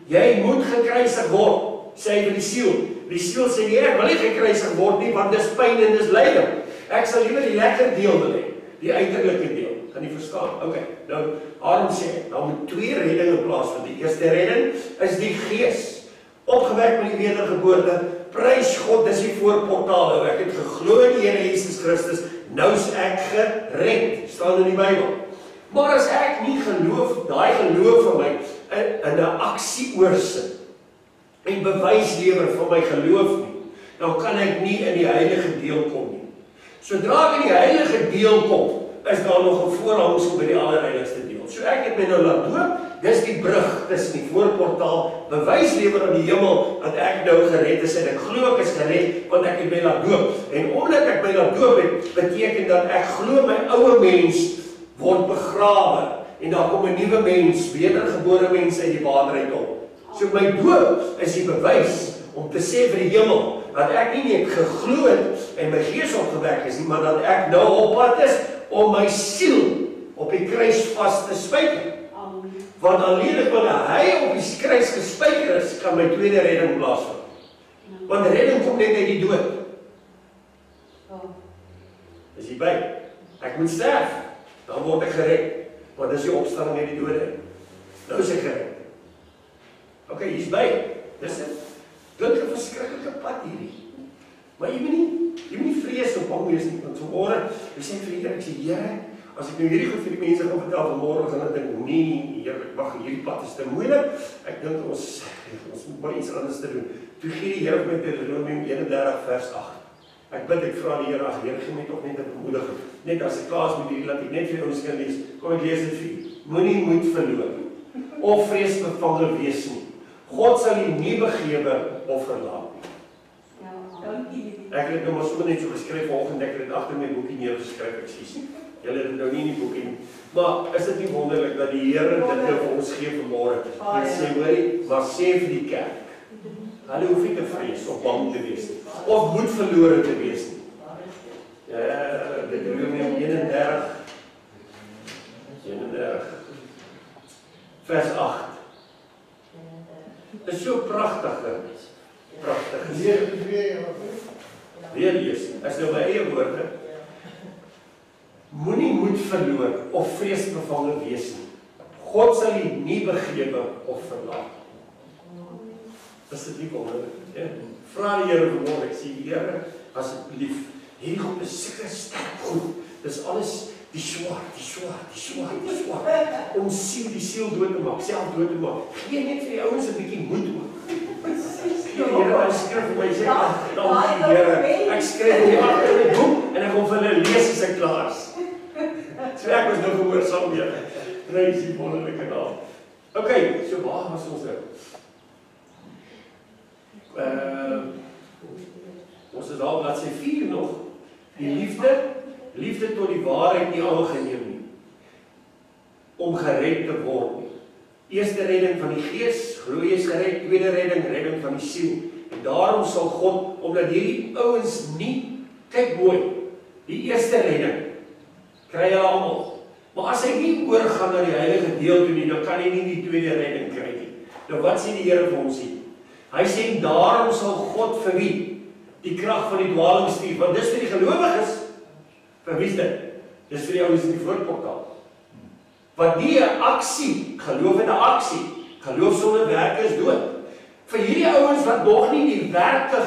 B: Jy moet gekruisig word, sê hy vir die siel. Die siel sê nee, ek wil nie gekruisig word nie, want dis pyn en dis lyding. Ek sal liewer die lekker deel wil hê, die uiterlike deel. Kan jy verstaan? OK. Nou, Aaron sê, daar moet twee reddinge plaasvind. Die eerste redding is die gees. Opgewek met die wedergeboorte. Prys God, dis die voorportaal. Ek het geglo in die Here Jesus Christus, nou is ek gered, staan in die Bybel. Maar as ek nie geloof, daai geloof van my in 'n aksie oorsit en bewys lewer van my geloof nie, dan kan ek nie in die heilige deel kom nie. Sodra ek in die heilige deel kom, is daar nog 'n voorhangsel by die allerheiligste deel. So ek het my nou laat doop, dis die brug tussen die voorportaal, bewys lewer aan die hemel, dat ek nou gered is, en ek glo ek is gered, want ek het my laat doop. En omdat ek my laat doop het, beteken dat ek glo my ou mens word begrawe, en daar kom 'n nuwe mens, wedergebore mens uit die water uit op. So my doop is die bewys om te sê vir die hemel, dat ek nie net geglo het en my gees opgewek is nie, maar dat ek nou op pad is om my siel op die kruis vas te spyker. Want alleen wanneer hy op die kruis gespyker is, kan my tweede redding plaasvind. Want redding kom net uit die dood. Is jy by? Ek moet sterf, dan word ek gered. Want dis die opstanding uit die dode. Nou is ek gered. OK, hier's by. Dis dit 'n verskriklike pad hierdie. Maar jy moet nie vrees of bang wees nie, want vanmôre, ek sê vir die Here, ek sê Here, as ek nou hierdie goed vir die mense gaan vertel vanmôre, gaan hulle dink, nee, Here, wag, hierdie pad is te moeilik. Ek dink ons moet maar iets anders te doen. Toe gee die Here my Deuteronomium 31 vers 8. Ek bid, ek vra die Here, ag Here, gee my tog net 'n bemoediging. Net as ek klaar is met hierdie, laat ek net vir ons kan lees. Kom ek lees dit vir u. Moenie moed verloor of vreesbevange wees nie. God sal u nie begewe of verlaat nie. Ek het nou maar sommer net so geskryf vanoggend, ek het dit agter my boekie neergeskryf, ekskuus. Julle het dit nou nie in die boekie nie. Maar is dit nie wonderlik dat die Here dit nou vir ons gee vanmôre? Hy sê, hoorie, maar sê vir die kerk, hulle hoef nie te vrees of bang te wees nie, of moed verlore te wees nie. Dit doen we in 31 vers 8. Dit is so pragtig. Weer lees, as nou my eie woorde, moenie moed verloor of vreesbevange wees nie. God sal u nie begewe of verlaat. Is dit nie wonderlik? Vra die Here vanmôre, ek sê Here, asseblief, hierdie goed is seker sterk goed. Dis alles die swaard, om die siel dood te maak, self dood te maak. Gee net vir die ouens 'n bietjie moed ook. Die Here, hy skryf vir my sê, dankie Here, ek skryf die agter in die boek en ek kom vir hulle lees as ek klaar is. So ek was nou gehoorsaam Here. Prys die wonderlike naam. OK, so waar was ons nou? Ons is al bladsy 4 nog. Die liefde tot die waarheid nie aangeneem nie. Om gered te word nie. Eerste redding van die gees, glo jy is gered. Tweede redding van die siel. En daarom sal God, omdat hierdie ouens nie, kyk mooi, die eerste redding kry hulle almal. Maar as hy nie oorgaan na die heilige deel toe nie, dan kan hy nie die tweede redding kry nie. Nou wat sê die Here vir ons hier? Hy sê, daarom sal God vir wie? Die krag van die dwaling stuur, want dis vir die gelowiges. Vir wie is dit? Dis vir die ouens in die voorportaal. Want nie 'n aksie, geloof in 'n aksie. Geloof sonder werke is dood. Vir hierdie ouens wat nog nie die werke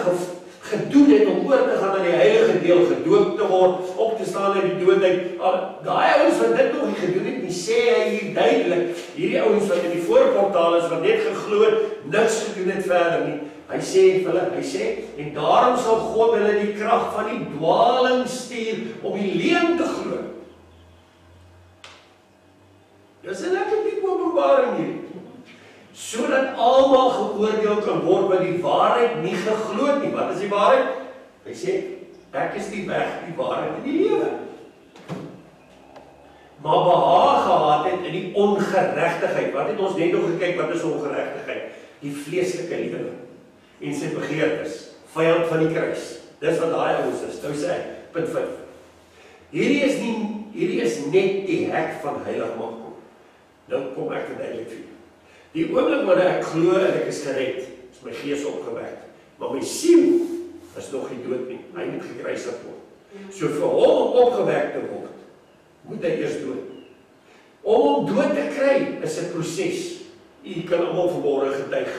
B: gedoen het om oor te gaan na die heilige deel, gedoop te word, op te staan uit die doodheid. Daai ouens wat dit nog nie gedoen het nie, sê hy hier duidelik. Hierdie ouens wat in die voorportaal is, wat net geglo het, niks gedoen het verder nie. Hy sê vir hulle, en daarom sal God hulle die krag van die dwaling stuur om die leuen te glo. Dis 'n lekker diep openbaring hier. Sodat almal geoordeel kan word wat die waarheid nie geglo het nie. Wat is die waarheid? Hy sê, ek is die weg, die waarheid en die lewe. Maar behaag gehad het in die ongeregtigheid. Wat het ons net nog gekyk, wat is ongeregtigheid? Die vleeslike lewe en sy begeertes, vyand van die kruis. Dis wat daai ouens is. Nou sê hy, punt 5. Hierdie is net die hek van heiligmaking. Nou kom ek verduidelik vir julle. Die oomblik wanneer ek glo en ek is gered, is my gees opgewek. Maar my siel is nog nie dood nie. Hy moet gekruisig word. So vir hom om opgewek te word, moet hy eers dood. Om hom dood te kry is 'n proses. U kan almal vanmôre getuig.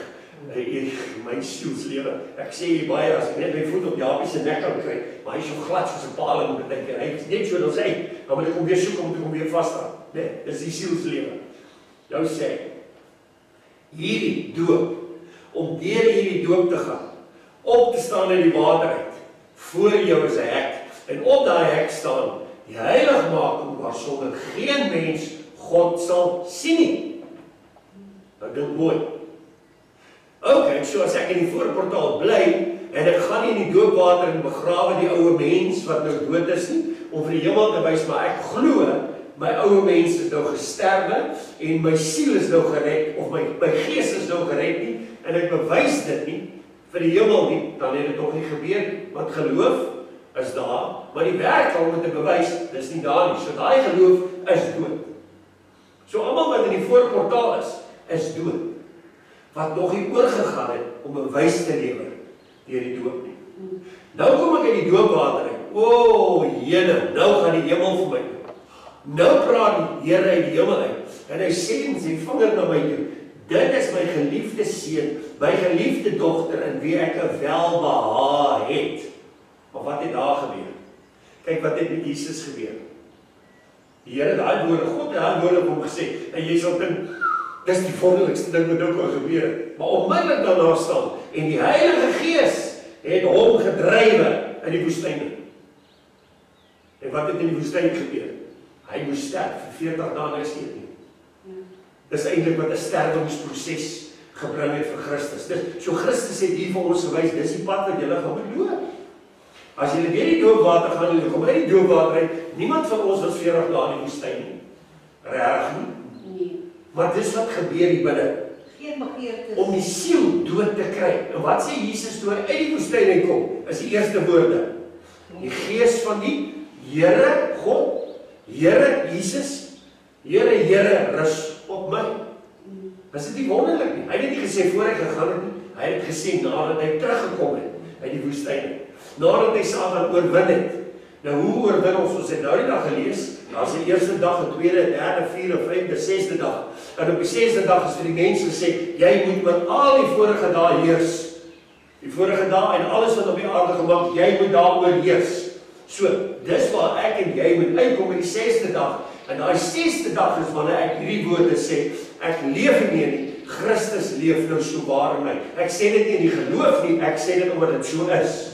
B: My sielslewe. Ek sê hier baie, as ek net my voet op Japie se nek kan kry, maar hy is so glad soos 'n paal en moet dink, hy is net so as hy, dan moet ek hom weer soek om hom weer vas te hou. Nee, dis die sielslewe. Nou sê hierdie doop, om deur hierdie doop te gaan, op te staan in die water uit, voor jou is 'n hek, en op daai hek staan die heiligmaking waarsonder geen mens God sal sien nie. Nou dink mooi. Ok, so as ek in die voorportaal bly, en ek gaan nie in die doopwater en begrawe die ou mens wat nou dood is nie, om vir die hemel te wys, maar ek glo, my ou mens is nou gesterwe, en my siel is nou gered, of my gees is nou gered nie, en ek bewys dit nie, vir die hemel nie, dan het dit nog nie gebeur nie, want geloof is daar, maar die werk om dit te bewys, dis nie daar nie, so daai geloof is dood. So almal wat in die voorportaal is dood, wat nog nie oorgegaan het, om bewys te lewer, deur die doop nie. Nou kom ek in die doopwater uit, jene, nou gaan die hemel vir my. Nou praat die Here uit die hemel uit, en hy sê met sy vinger na my toe, dit is my geliefde seun, my geliefde dogter, in wie ek 'n welbehae het. Maar wat het daar gebeur? Kyk wat het met Jesus gebeur. Die Here het daai woorde, God het daai woorde op hom gesê, en jy sal dink, dis die wonderlikste ding wat nou kan gebeur. Maar onmiddellik daarna staan, en die Heilige Gees het hom gedrywe in die woestyn. En wat het in die woestyn gebeur? Hy moes sterf vir 40 dae niks eet nie. Dis eintlik wat 'n sterwingsproses gebring het vir Christus. So Christus het hier vir ons gewys, dis die pad wat julle gaan moet loop. As julle deur die doopwater gaan, julle kom uit die doopwater uit, niemand van ons was 40 dae in die woestyn nie. Reg nie? Nee. Maar dis wat gebeur hier binne. Geen begeertes. Om die siel dood te kry. En wat sê Jesus toe hy uit die woestyn uitkom? Is die eerste woorde. Die Gees van die Here God, Here Jesus, Here rus op my. Is dit nie wonderlik nie? Hy het nie gesê voor hy gegaan het nie. Hy het gesê nadat hy teruggekom het uit die woestyn. Nadat hy Satan oorwin het. Nou hoe oorwin ons het nou die dag gelees? Daar's 'n eerste dag, 'n tweede, 'n derde, 'n vierde, 'n vyfde, 'n sesde dag. En op die sesde dag is vir die mense gesê, jy moet met al die vorige dae heers. Die vorige dae en alles wat op die aarde gemaak, jy moet daaroor heers. So, dis waar ek en jy moet uitkom in die sesde dag. En daai sesde dag is wanneer ek hierdie woorde sê, ek leef nie meer nie, Christus leef nou so waar in my. Ek sê dit nie in die geloof nie, ek sê dit omdat dit so is.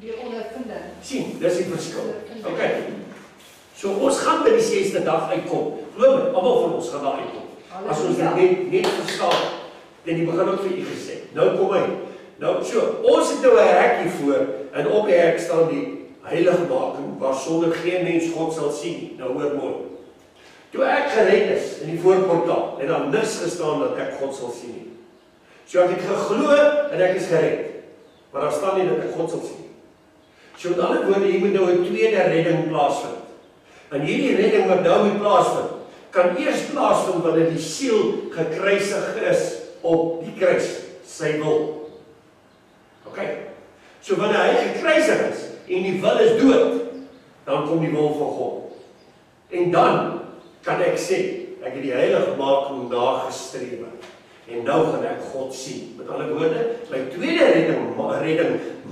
B: Die ondervinding. Sien, dis die verskil. Okay. So ons gaan by die sesde dag uitkom. Glo my, almal van ons gaan daar uitkom. As ons dit net verstaan, dan die begin ook vir u gesê. Nou kom hy. Nou so, ons het nou 'n hek hier voor en op die hek staan die heiligmaking waarsonder geen mens God sal sien. Nou hoor mooi. Toe ek gered is in die voorportaal, het daar niks gestaan dat ek God sal sien nie. So ek het geglo en ek is gered. Maar daar staan nie dat ek God sal sien nie. So met ander woorde, hier moet nou 'n tweede redding plaasvind. En hierdie redding wat nou moet plaasvind, kan eers plaasvind wanneer die siel gekruisig is op die kruis, sy wil. Okay. So wanneer hy gekruisig is en die wil is dood, dan kom die wil van God. En dan kan ek sê, ek het die heiligmaking nagestreef. En nou gaan ek God sien. Met ander woorde, my tweede redding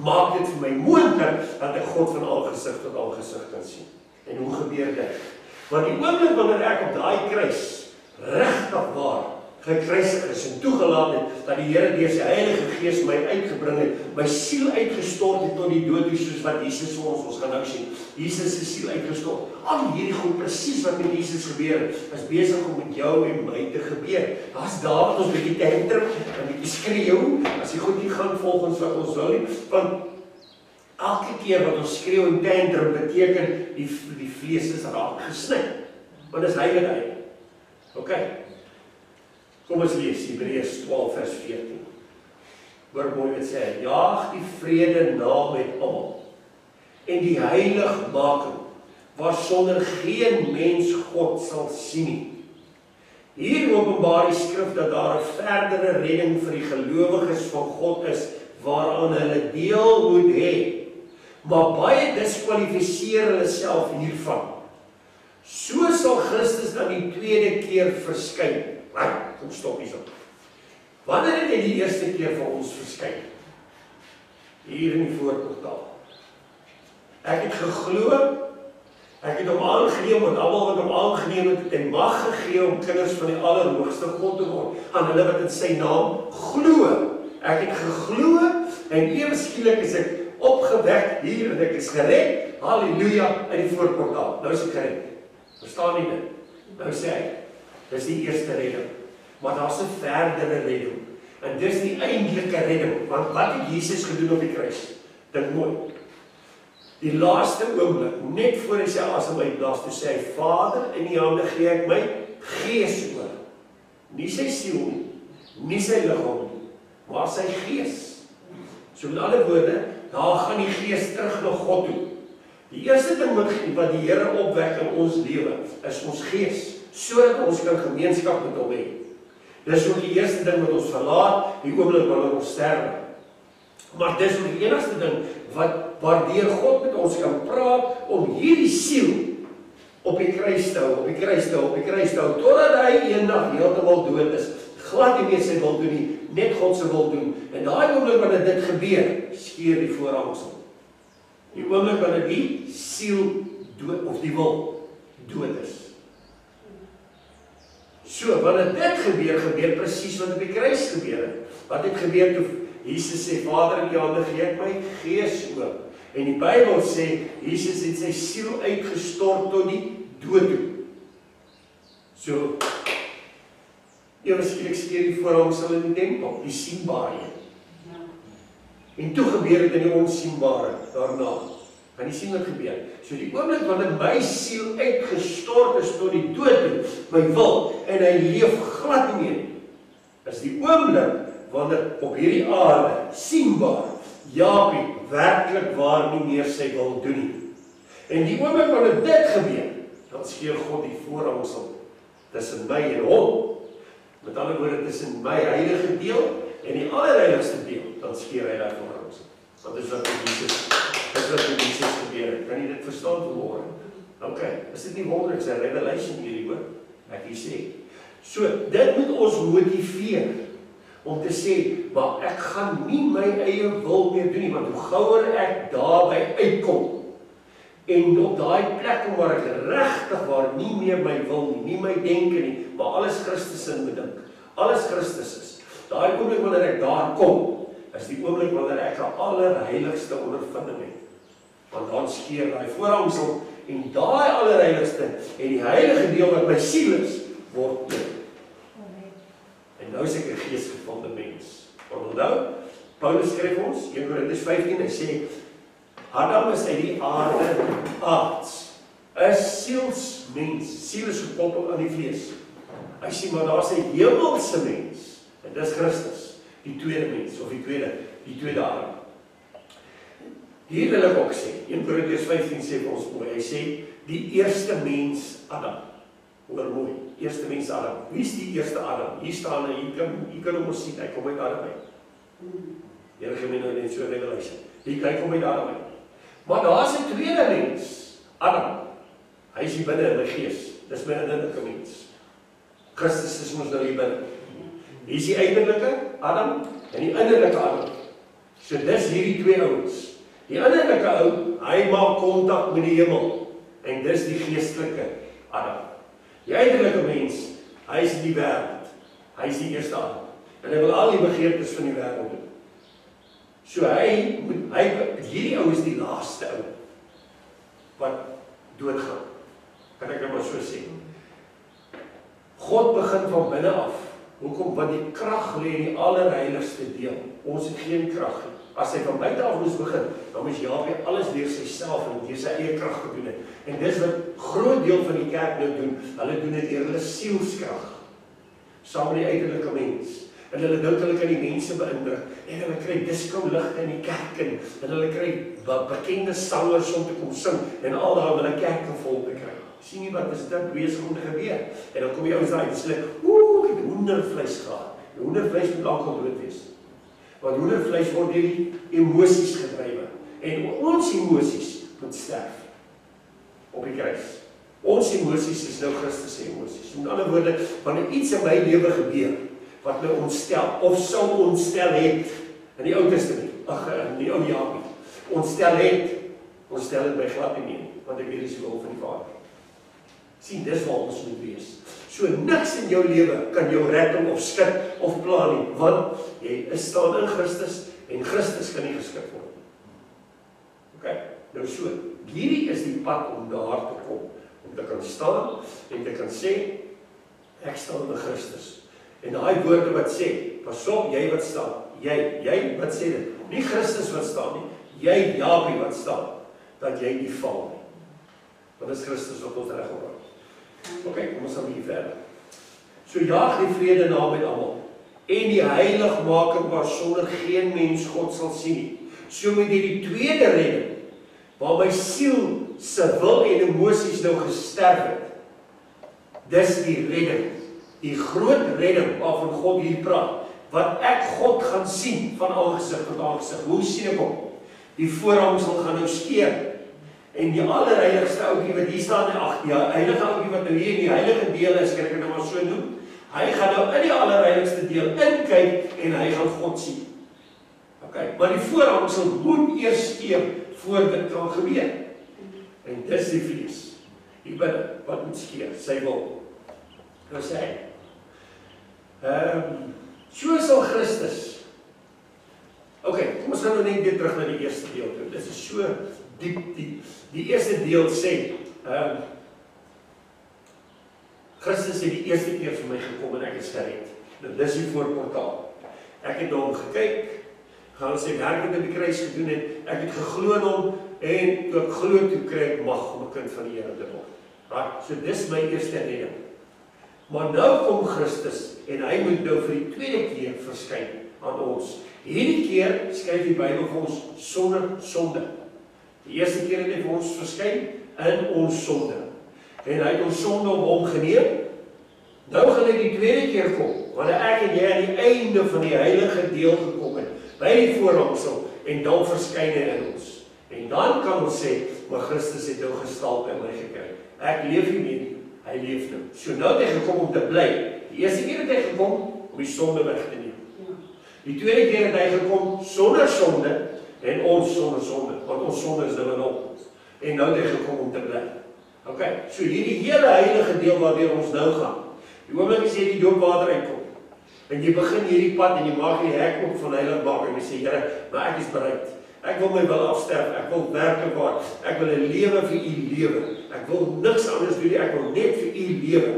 B: maak dit vir my moontlik dat ek God van aangesig tot aangesig kan sien. En hoe gebeur dit? Want die oomblik wanneer ek op daai kruis regtig waar gekruisig is en toegelaat het dat die Here deur sy Heilige Gees my uitgebring het, my siel uitgestort het tot die dood, soos wat Jesus vir ons gaan nou sien. Jesus se siel uitgestort. Al hierdie goed presies wat met Jesus gebeur het, is besig om met jou en my te gebeur. Daar's daar wat ons bietjie tantrum, 'n bietjie skreeu, as die goed nie gaan volgens wat ons wil nie, want elke keer wat ons skreeu en tantrum beteken die vlees is raak gesny. Want dis heiligheid. Okay. Kom ons lees Hebreërs 12 vers 14. Hoor mooi wat sê, jaag die vrede na met almal en die heiligmaking waarsonder geen mens God sal sien nie. Hier openbaar die skrif dat daar 'n verdere redding vir die gelowiges van God is waaraan hulle deel moet hê. Maar baie diskwalifiseer hulle self hiervan. So sal Christus dan die tweede keer verskyn. Kom stop hierso. Wanneer het hy die eerste keer vir ons verskyn? Hier in die voorportaal. Ek het geglo, ek het hom aangeneem, want almal wat hom aangeneem het, het hy mag gegee om kinders van die Allerhoogste God te word, aan hulle wat in sy naam glo. Ek het geglo, en ewe skielik is ek opgewek hier, en ek is gered, halleluja, in die voorportaal. Nou is ek gered. Verstaan nie dit? Nou sê hy, dis die eerste redding. Maar daar's 'n verdere redding. En dis die eintlike redding. Want wat het Jesus gedoen op die kruis? Dink mooi. Die laaste oomblik, net voor hy sy asem uitblaas, toe sê hy, Vader, in die hande gee ek my gees oor. Nie sy siel nie, nie sy liggaam nie, maar sy gees. So met ander woorde, daar gaan die gees terug na God toe. Die eerste ding wat die Here opwek in ons lewe, is ons gees, sodat ons kan gemeenskap met hom hê. Dis ook die eerste ding wat ons verlaat, die oomblik wanneer ons sterwe. Maar dis ook die enigste ding waardeur God met ons kan praat om hierdie siel op die kruis te hou, totdat hy eendag heeltemal dood is. Glad nie meer sy wil doen nie, net God se wil doen. En daai oomblik wanneer dit gebeur, skeur die voorhangsel. Die oomblik wanneer die siel dood, of die wil, dood is. So, wanneer dit gebeur presies wat op die kruis gebeur het. Wat het gebeur toe Jesus sê, Vader, in die hande gee ek my gees oor. En die Bybel sê, Jesus het sy siel uitgestort tot die dood toe. So, ewe skielik skeur die voorhangsel in die tempel, die sienbare. En toe gebeur het in die onsienbare daarna. Kan jy sien wat gebeur? So die oomblik wanneer my siel uitgestort is tot die dood toe, my wil, en hy leef glad nie meer, is die oomblik wanneer op hierdie aarde, sienbaar, Jaapie, werklik waar nie meer sy wil doen nie. En die oomblik wanneer dit gebeur, dan skeur God die voorhangsel tussen my en hom. Met ander woorde, tussen my heilige deel en die allerheiligste deel, dan skeur hy daai voorhangsel. Want dis wat met Jesus gebeur het. Kan jy dit verstaan vanmôre? Ok, is dit nie wonderlik, sy revelation hierdie hoor? Ek hier sê. So, dit moet ons motiveer om te sê, maar ek gaan nie my eie wil meer doen nie, want hoe gouer ek daarby uitkom, en op daai plek waar ek regtig waar nie meer my wil nie, nie my denke nie, maar alles Christus in bedink, alles Christus is. Daai oomblik wanneer ek daar kom, is die oomblik wanneer ek 'n allerheiligste ondervinding het. Want dan skeur daai voorhangsel en daai allerheiligste en die heilige deel wat my siel is, word oop. En nou is ek 'n geesgevulde mens. Want onthou, Paulus skryf ons, 1 Korintiërs 15, hy sê, Adam is uit die aarde aards, 'n sielsmens, siel is gekoppel aan die vlees. Hy sê, maar daar's 'n hemelse mens, en dis Christus, die tweede mens, of die tweede Adam. Hier wil ek ook sê, 1 Korintiërs 15 sê vir ons mooi, hy sê, die eerste mens Adam. Hoor mooi, eerste mens Adam. Wie is die eerste Adam? Hier staan hy, hier kan hom ons sien, hy kom uit Adam uit. Here gee my nou net so 'n revelation. Hier kom uit Adam uit. Maar daar is 'n tweede mens, Adam. Hy is hier binne in my gees. Dis my innerlike mens. Christus is ons nou hier binne. Hier is die uiterlike Adam en die innerlike Adam. So dis hierdie twee ouens. Die innerlike ou, hy maak kontak met die hemel. En dis die geestelike Adam. Die uiterlike mens, hy is die wêreld. Hy is die eerste Adam. En hy wil al die begeertes van die wêreld doen. So hierdie ou is die laaste ou wat doodgaan. Kan ek nou maar so sê. God begin van binne af. Hoekom? Want die krag lê in die allerheiligste deel. Ons het geen krag nie. As hy van buite af moes begin, dan moes Jaapie alles deur syself en deur sy eie krag gedoen het. En dis wat groot deel van die kerk nou doen. Hulle doen dit deur hulle sielskrag. Saam met die uiterlike mens. En hulle dink hulle kan die mense beïndruk. En hulle kry disco-ligte in die kerk en hulle kry bekende sangers om te kom sing. En al daar om hulle kerk vol te kry. Sien nie wat is dit besig om te gebeur. En dan kom die ouens daar en sê, ek het hoendervleis gehad. Die hoendervleis moet alkohol dood wees. Want hoendervleis word deur die emosies gedrywe. En ons emosies moet sterf op die kruis. Ons emosies is nou Christus se emosies. Met ander woorde, wanneer iets in my lewe gebeur wat my ontstel of sou ontstel het in die Ou Testament, in die Ou Jaapie, ontstel het my glad nie, want ek weet dis die wil van die Vader. Sien, dis waar ons moet wees. So niks in jou lewe kan jou redding of skik of plan nie, want jy staan in Christus en Christus kan nie geskik word. Ok, nou so, hierdie is die pad om daar te kom, om te kan staan en te kan sê, ek staan in Christus. En daai woorde wat sê, pas op, jy wat staan, jy wat sê dit, nie Christus wat staan nie, jy Jaapie wat staan, dat jy nie val nie. Want is Christus wat ons reg op. Ok, kom ons gaan hier verder. So jaag die vrede na met almal, en die heiligmaking waarsonder geen mens God sal sien nie. So met hierdie tweede redding, waar my siel se wil en emosies nou gesterf het, dis die redding, die groot redding waarvan God hier praat, wat ek God gaan sien van aangesig tot aangesig. Hoe sien ek hom? Die voorhangsel gaan nou skeur. En die allerheiligste ouetjie wat hier staan, die heilige ouetjie wat nou hier in die heilige deel is, kan ek nou maar so noem, hy gaan nou in die allerheiligste deel inkyk en hy gaan God sien. Ok, maar die voorhangsel moet eers skeur voor dit kan gebeur. En dis die vlees. Hier binne, wat moet skeur? Sy wil. Nou sê hy. So sal Christus. Ok, kom ons gaan nou net weer terug na die eerste deel toe. Dit is so diep. Die eerste deel sê, Christus het die eerste keer vir my gekom en ek is gered. Nou, dis die voorportaal. Ek het na hom gekyk, gaan sy werk met die kruis gedoen het, ek het geglo in hom, en toe ek glo toe kry ek mag om 'n kind van die Here te word. Right? So dis my eerste redding. Maar nou kom Christus, en hy moet nou vir die tweede keer verskyn aan ons. Hierdie keer skryf die Bybel vir ons sonder sonde. Die eerste keer het hy vir ons verskyn in ons sonde. En hy het ons sonde op hom geneem. Nou gaan hy die tweede keer kom, wanneer ek en jy aan die einde van die heilige deel gekom het, by die voorhangsel, en dan verskyn hy in ons. En dan kan ons sê, maar Christus het nou gestalte in my gekry. Ek leef nie meer nie, hy leef nou. So nou het hy gekom om te bly. Die eerste keer het hy gekom om die sonde weg te neem. Die tweede keer het hy gekom sonder sonde, en ons sonder sonde, want ons sonde is nou in hom. En nou het hy gekom om te bly. Ok, so hierdie hele heilige deel waardeur ons nou gaan, die oomblik as jy die doopwater uitkom, en jy begin hierdie pad, en jy maak die hek op van heiligmaking, en jy sê, Here, maar ek is bereid, ek wil my wil afsterf, ek wil werklik waar, ek wil 'n lewe vir u lewe, ek wil niks anders doen nie, ek wil net vir u lewe,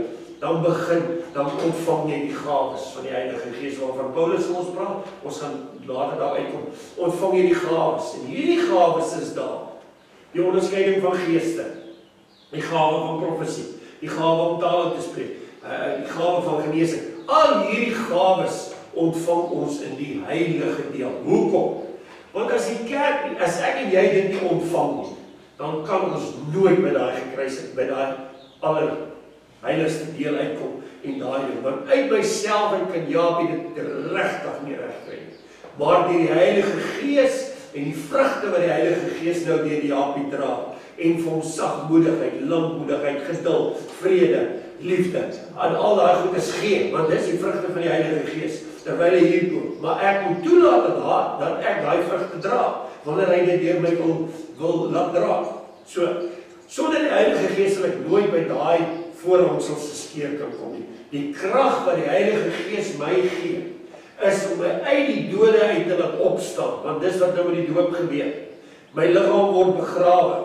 B: dan ontvang jy die gawes van die Heilige Gees, waarvan Paulus ons praat, ons gaan later daar uitkom, ontvang jy die gawes, en hierdie gawes is daar, die onderskeiding van geeste, die gawe van profesie, die gawe om tale te spreek, die gawe van genesing, al hierdie gawes ontvang ons in die heilige deel. Hoekom? Want as die kerk, as ek en jy dit nie ontvang nie, dan kan ons nooit by daai gekruisigde, by daai allerheiligste deel uitkom en daai ding. Want uit myself en kan Jaapie dit regtig nie regkry nie. Maar deur die Heilige Gees En die vrugte wat die Heilige Gees nou deur die Jaapie dra, en vir hom sagmoedigheid, lankmoedigheid, geduld, vrede, liefde, aan al daai goedes gee, want dis die vrugte van die Heilige Gees, terwyl hy hier kom. Maar ek moet toelaat dat ek daai vrugte dra, wanneer hy dit deur my wil laat dra. So, sonder die Heilige Gees sal ek nooit by daai voorhangsel se skeur kan kom nie. Die krag wat die Heilige Gees my gee, is om my uit die dode uit te laat opstaan, want dis wat nou met die doop gebeur. My liggaam word begrawe.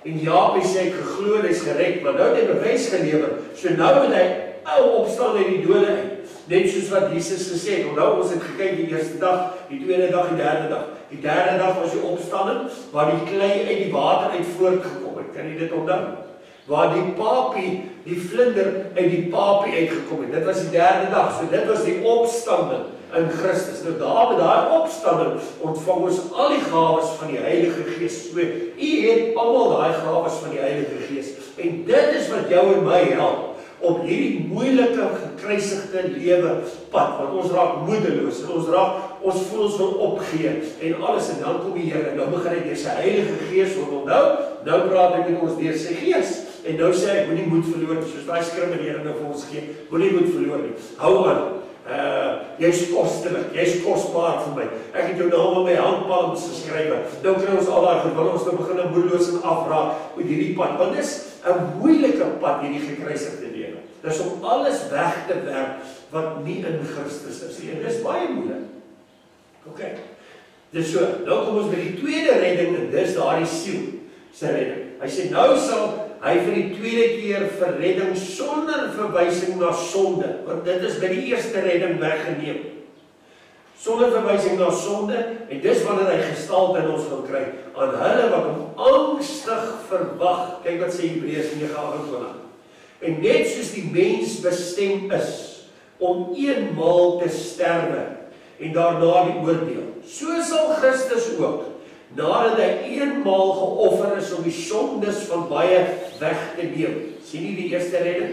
B: En Jaapie sê ek geglo hy's gered, maar nou het hy bewys gelewer. So nou moet hy opstaan uit die dode uit. Net soos wat Jesus gesê het. Onthou ons het gekyk die eerste dag, die tweede dag, die derde dag. Die derde dag was die opstanding waar die klei uit die water uit voortgekom het. Kan jy dit onthou? Waar die papie, die vlinder uit die papie uitgekom het. Dit was die derde dag. So dit was die opstanding in Christus. Nou daar met daai opstanding ontvang ons al die gawes van die Heilige Gees. So, u het almal daai gawes van die Heilige Gees. En dit is wat jou en my help op hierdie moeilike gekruisigde lewe pad, want ons raak moedeloos en ons voel ons wil opgee en alles, en dan kom die Here en dan begin hy deur sy Heilige Gees onthou. Nou praat hy met ons deur sy Gees. En nou sê ek moenie moed verloor nie, soos daai skrifgedeelte nou vir ons gee. Moenie moed verloor nie. Hou aan. Jy's kostelik, jy's kosbaar vir my. Ek het jou naam op my handpalms geskrywe. Nou kry ons al daai goed, wil ons nou begin moedeloos en afraak met hierdie pad. Want dis 'n moeilike pad hierdie gekruisigde lewe. Dis om alles weg te werk wat nie in Christus is nie. En dis baie moeilik. OK. Dis so, nou kom ons by die tweede redding en dis daardie siel se redding. Hy sê nou sal hy vir die tweede keer vir redding sonder verwysing na sonde, want dit is by die eerste redding weggeneem. Sonder verwysing na sonde, en dis wanneer hy gestalte in ons gaan kry, aan hulle wat hom angstig verwag. Kyk wat sê Hebreërs 9:28. En net soos die mens bestem is om eenmaal te sterwe en daarna die oordeel, so sal Christus ook, nadat hy eenmaal geoffer is om die sondes van baie weg te neem. Sien jy die eerste redding?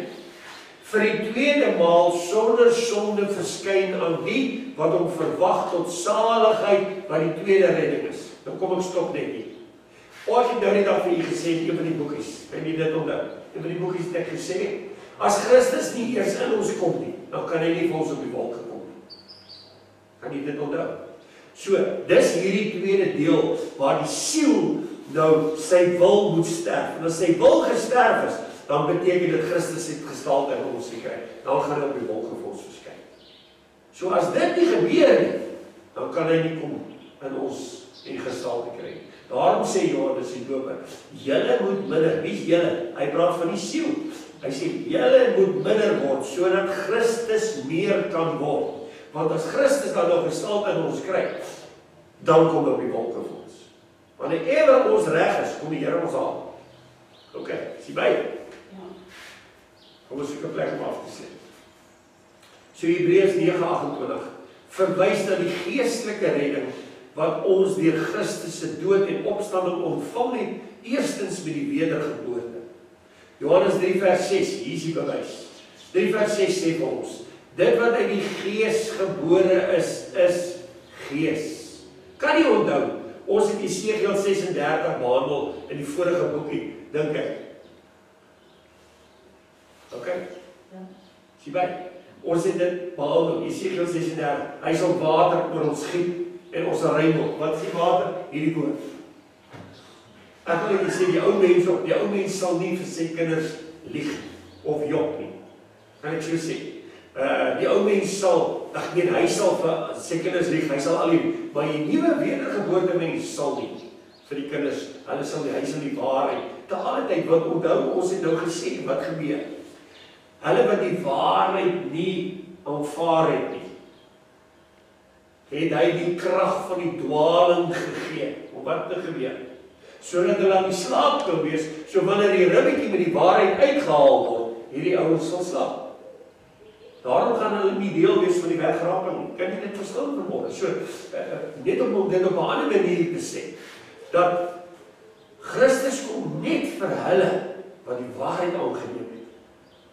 B: Vir die tweede maal sonder sonde verskyn aan die wat hom verwag tot saligheid, wat die tweede redding is. Dan kom ek stop net hier. Ek het nou die dag vir u gesê, een van die boekies, kan jy dit onthou? Een van die boekies het ek gesê, as Christus nie eers in ons kom nie, dan kan hy nie vir ons op die wolke kom nie. Kan jy dit onthou? So, dis hierdie tweede deel, waar die siel nou sy wil moet sterf. En as sy wil gesterf is, dan beteken dit Christus het gestalte in ons gekry. Dan gaan hy op die wolke vir ons verskyn. So as dit nie gebeur nie, dan kan hy nie kom in ons en gestalte kry. Daarom sê Johannes die Doper, julle moet minder. Wie is julle? Hy praat van die siel. Hy sê, julle moet minder word, sodat Christus meer kan word. Want as Christus dan nog gestalte in ons kry, dan kom hy op die wolke vir ons. Wanneer ewe ons reg is, kom die Here ons haal. OK, is jy by? Ja. Kom ons soek 'n plek om af te sê. So Hebreërs 9:28 verwys na die geestelike redding wat ons deur Christus se dood en opstanding ontvang het, eerstens met die wedergeboorte. Johannes 3:6, hier is die bewys. 3:6 sê vir ons, dit wat uit die Gees gebore is Gees. Kan jy onthou, ons het Esegiel 36 behandel in die vorige boekie, dink ek. OK? Ja. Sien by? Ons het dit behandel, Esegiel 36, hy sal water oor ons giet en ons sal rein word. Wat is die water? Hierdie woord. Ek wil net sê, die ou mens sal nie vir sy kinders lieg of jok nie. Kan ek so sê? Die ou mens sal, hy sal vir sy kinders lieg, hy sal al die, maar die nuwe wedergeboorte mens sal nie vir die kinders, hy sal die waarheid, te alle tyd, wat onthou, ons het nou gesê, wat gebeur? Hulle wat die waarheid nie aanvaar het nie, het hy die krag van die dwaling gegee, om wat te gebeur? Sodat hulle aan die slaap kan wees, so wanneer die ribbetjie met die waarheid uitgehaal word, hierdie ouens sal slaap. Daarom gaan hulle nie deel wees van die wegraping. Kan jy dit verstaan vanmorgen? So, net om dit op 'n ander manier te sê, dat Christus kom net vir hulle wat die waarheid aangeneem het.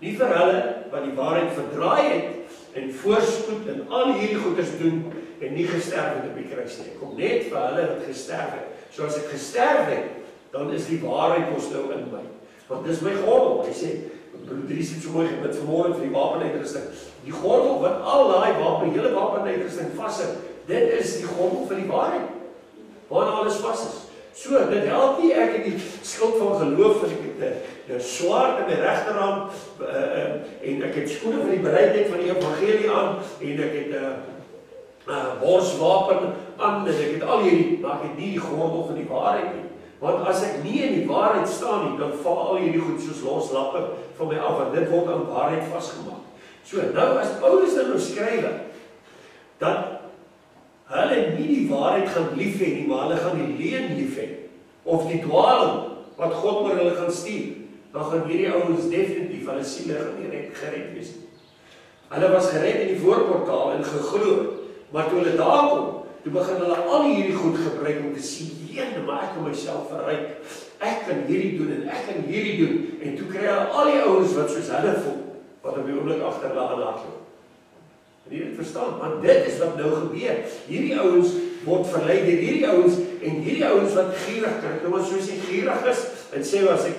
B: Nie vir hulle wat die waarheid verdraai het en voorspoed en al hierdie goeders doen en nie gesterf het op die kruis nie. Ek kom net vir hulle wat gesterf het. So as ek gesterf het, dan is die waarheid mos nou in my. Want dis my gordel. Hy sê, broer Dries het so mooi gebid vanmôre vir die wapenuitrusting. Die gordel wat al daai hele wapenuitrusting vashou, dit is die gordel van die waarheid. Waarna alles vas is. So, dit help nie ek het die skild van geloof, en ek het 'n swaard in my regterhand, en ek het skoene van die bereidheid van die evangelie aan, en ek het 'n borswapen aan, en ek het al hierdie, maar ek het nie die gordel van die waarheid nie. Want as ek nie in die waarheid staan nie, dan val al hierdie goed soos los lappe van my af, want dit word aan waarheid vasgemaak. So, nou as Paulus nou skryf, dat hulle nie die waarheid gaan lief hê nie, maar hulle gaan die leuen lief hê, of die dwaling, wat God oor hulle gaan stuur, dan gaan hierdie ouens definitief, hulle siele gaan nie gered wees. Hulle was gered in die voorportaal en geglo, maar toe hulle daar kom, toe begin hulle al hierdie goed gebruik om te sê, maar ek kan myself verryk, ek kan hierdie doen en ek kan hierdie doen, en toe kry hulle al die ouens wat soos hulle voel, wat op die oomblik agter hulle aan hardloop. En jy dit verstaan, want dit is wat nou gebeur. Hierdie ouens word verlei deur hierdie ouens, en hierdie ouens wat gierig kry, nou maar soos jy gierig is, en sê as ek,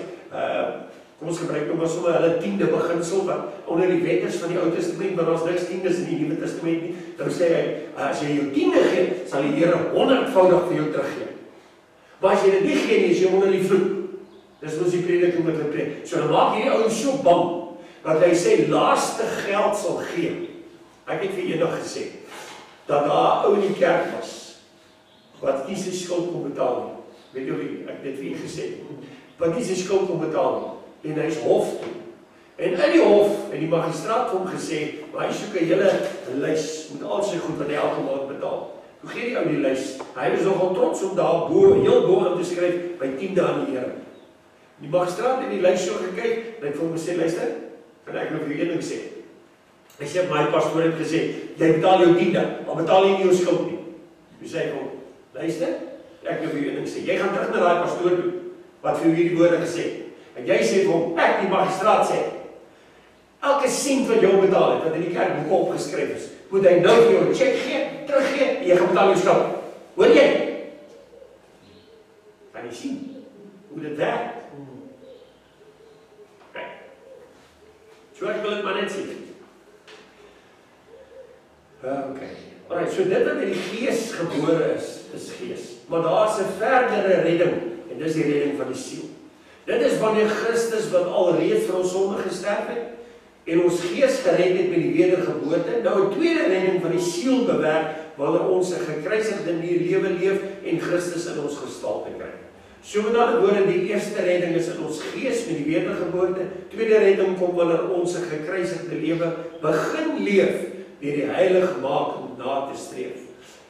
B: kom ons gebruik nou maar sommer hulle 10de beginsel, wat onder die wet is van die Ou Testament, maar ons niks 10des in die Nuwe Testament nie, dan sê hy, as jy jou 10de gee, sal die Here 100voudig vir jou teruggee. Maar as jy dit nie gee nie, is jy onder die vloek. Dis mos die prediking wat hulle preek. So dan maak hierdie ouens so bang, dat hy sê, laaste geld sal gee. Ek het vir eendag gesê, dat daar ou in die kerk was, wat nie sy skuld kon betaal nie. Weet jy wie, ek dit vir jy gesê, wat nie sy skuld kon betaal nie, en hy is hof toe. En in die hof, en die magistraat vir hom gesê, maar hy soek 'n hele lys, met al sy goed wat hy elke maand betaal. Hoe gee die ou die lys? Hy was nogal trots om daar heel bo aan te skryf, by 10de aan die Here. Die magistraat het die lys so gekyk, en hy het vir hom gesê, luister, kan ek nou vir een ding sê? Hy sê, my pastoor het gesê, jy betaal jou 10de, maar betaal jy nie jou skuld nie. Hy sê vir hom, luister, ek nou vir een ding sê, jy gaan terug na daai pastoor toe, wat vir hierdie woorde gesê. En jy sê vir hom, ek die magistraat sê, elke sent wat jy betaal het, wat in die kerkboek opgeskryf is, moet hy nou vir jou 'n cheque gee, teruggee, en jy gaan betaal jou skuld. Hoor jy? Kan jy sien hoe dit werk? Kijk. So ek wil dit maar net sê. Alright, so dit wat in die gees gebore is gees. Maar daar is 'n verdere redding, en dis die redding van die siel. Dit is wanneer Christus, wat alreeds vir ons sonde gesterf het, en ons gees gered het met die wedergeboorte, nou 'n tweede redding van die siel bewerk, wanneer ons 'n gekruisigde nuwe lewe leef, en Christus in ons gestalte kry. So met ander woorde, die eerste redding is in ons gees met die wedergeboorte, tweede redding kom wanneer ons 'n gekruisigde lewe begin leef, deur die heilig maak om na te streef.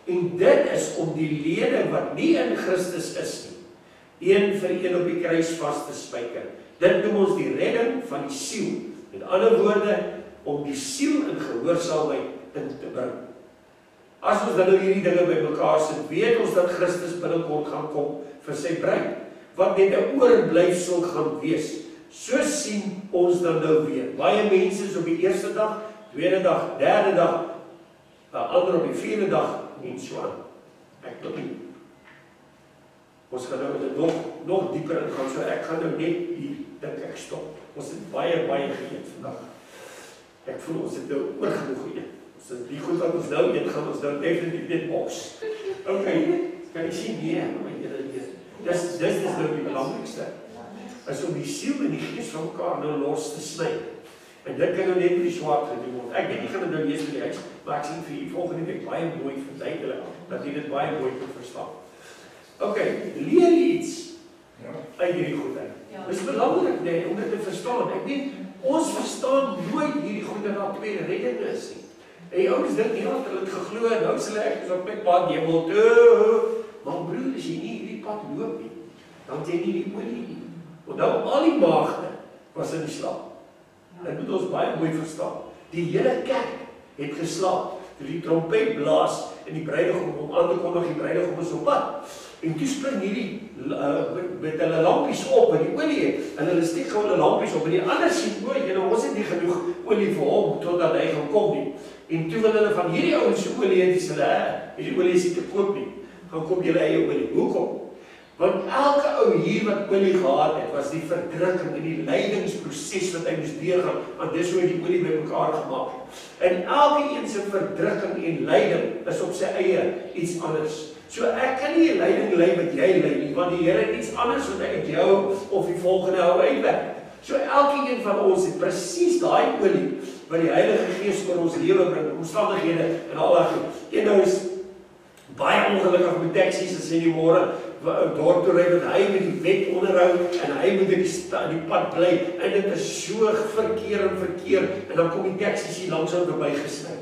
B: En dit is om die lede wat nie in Christus is nie, een vir een op die kruis vas te spyker. Dit noem ons die redding van die siel. Met ander woorde, om die siel in gehoorsaamheid in te bring. As ons dan nou hierdie dinge by mekaar sit, weet ons dat Christus binnekort gaan kom vir sy bruid, wat net 'n oorblyfsel gaan wees. So sien ons dan nou weer. Baie mense is op die eerste dag, tweede dag, derde dag, ander op die vierde dag, en so aan. Ek dink nie. Ons gaan nou dit nog dieper ingaan, so ek gaan nou net hier, dink ek stop. Ons het baie geëet vandag. Ek voel ons het nou oorgenoeg geëet. Ons het die goed wat ons nou eet, gaan ons nou definitief net boks. Ok, kan jy sien, nee, dis nou die belangrikste. Is om die siel en die gees van mekaar nou los te sny. En dit kan nou net met die swaard gedoen word. Ek weet nie, gaan dit nou lees met die huis, maar ek sien vir jy volgende week baie mooi verduidelik, dat jy dit baie mooi kan verstaan. Ok, leer jy iets uit hierdie goed uit. Dit is belangrik, nee, om dit te verstaan. Ek weet, ons verstaan nooit hierdie goed dat daar tweede redding is nie. En die ouens dink nie dat hulle het geglo, nou is hulle ek is op my pad hemel toe. Maar broer, as jy nie hierdie pad loop nie, dan het jy nie die olie nie. Want nou al die maagde was in die slaap. Dit moet ons baie mooi verstaan. Die hele kerk het geslaap. Toe die trompet blaas en die bruidegom om aan te kondig, die bruidegom is op pad. En toe spring hierdie met hulle lampies op in die olie, en hulle steek gou hulle lampies op, en die ander sien, ons het nie genoeg olie vir hom, totdat hy gaan kom nie. En toe wil hulle van hierdie ouens se olie, en dis hulle, hierdie olie is nie te koop nie. Gaan koop julle eie olie. Hoekom? Want elke ou hier wat olie gehad het, was die verdrukking en die lydingsproses wat hy moes deurgaan, want dis hoe hy die olie bymekaar gemaak het. En elke een se verdrukking en lyding is op sy eie iets anders. So ek kan nie 'n lyding ly wat jy ly nie, want die Here het iets anders wat hy uit jou of die volgende ou uitwerk. So elke een van ons het presies daai olie wat die Heilige Gees oor ons lewe bring, omstandighede en al daai goed. Een nou is baie ongelukkig met taksies, as hy die môre dorp toe ry, want hy moet die wet onderhou en hy moet die pad bly en dit is so verkeer en dan kom die taksies hier langsaam verbygesny.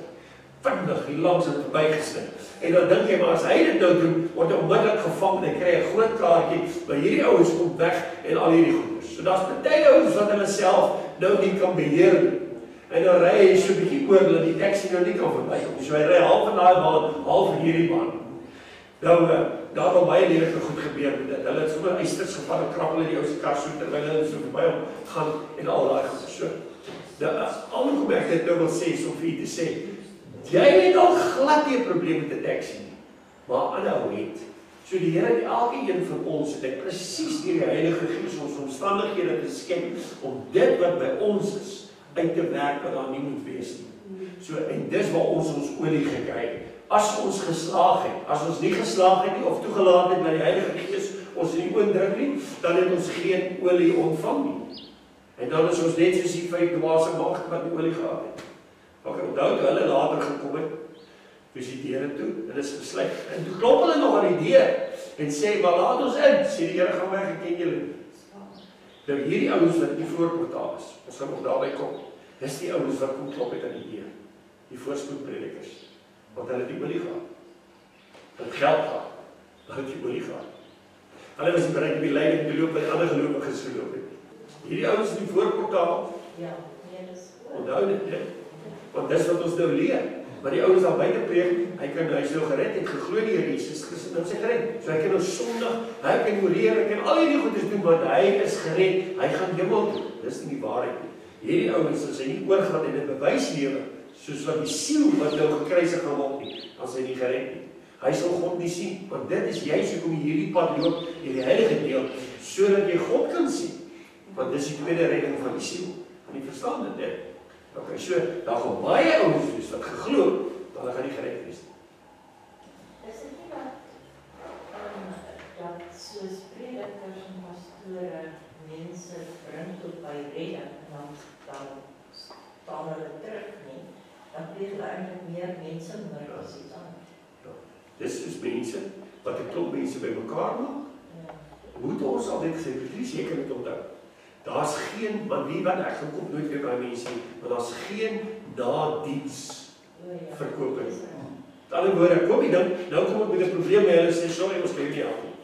B: Vinnig hier langsaam verbygesny. En dan dink jy, maar as hy dit nou doen, word hy onmiddellik gevang en hy kry 'n groot kaartjie, maar hierdie ouens kom weg en al hierdie goeders. So daar's baie ouens wat hulle self nou nie kan beheer nie. En dan ry hy so 'n bietjie oor dat die taxi nou nie kan verbykom. So hy ry half in daai baan, half in hierdie baan. Nou daar het al baie lelike goed gebeur met dit. Hulle het sommer eisters gevat en krappel in die ou se kar so terwyl hulle so verby hom gaan en al daai goed. So alhoewel ek dit nou wil sê, so vir u te sê, jy het al glad nie 'n probleem met 'n taxi nie, maar aanhou het. So die Here het elke een van ons, het hy presies deur die Heilige Gees ons omstandighede geskep om dit wat by ons is uit te werk wat daar nie moet wees nie. So en dis waar ons olie gekry het. As ons geslaag het, as ons nie geslaag het nie of toegelaat het dat die Heilige Gees ons in die oond druk nie, dan het ons geen olie ontvang nie. En dan is ons net soos die 5 dwaase magte wat die olie gehad het. Maar onthou toe hulle later gekom het, dus die deure toe, en is gesluit. En toe klop hulle nog aan die deur en sê, maar laat ons in, sê die Here gaan weg, ek ken julle. Nou hierdie ouens wat in die voorportaal is, ons gaan nog daarby kom, dis die ouens wat kom klop het aan die deur, die voorspoedpredikers, want hulle het die olie gehad, hulle het geld gehad, hulle het die olie gehad. Hulle was nie bereid om die leiding te loop by die ander gelowiges geloop het. Hierdie ouens in die voorportaal, onthou dit, hè? Want dis wat ons nou leer. Maar die ouens daar buite preek, hy is nou gered, het geglo in die Here Jesus, nou sy gered. So hy kan nou sondig, hy kan oreer, hy kan al hierdie goedes doen, want hy is gered, hy gaan hemel toe. Dis nie die waarheid nie. Hierdie ouens, as hy nie oorgaan en dit bewys lewe, soos wat die siel wat nou gekruisig gaan word nie, dan is hy nie gered nie. Hy sal God nie sien, want dit is juist hoekom jy hierdie pad loop, hierdie heilige deel, sodat jy God kan sien. Want dis die tweede redding van die siel. Kan jy verstaan dit, hè? Okay, so, daar gaan baie ouens wees wat geglo, maar hulle gaan nie gered wees nie.
C: Is dit nie dat soos predikers en pastore mense bring tot by redding, dan staan hulle terug nie, dan pleeg hulle eintlik meer mense moord as iets anders.
B: Ja, dis soos mense, wat 'n klomp mense by mekaar maak. Hoe het ons altyd gesê, Patrice, jy kan dit onthou. Daar's geen, maar wie wat, ek kom nooit weer by mense nie, maar daar's geen nadiens verkoping. Met ander woorde, kom jy dan, nou kom ek met 'n probleem by hulle sê, sorry, ons kan nie help nie.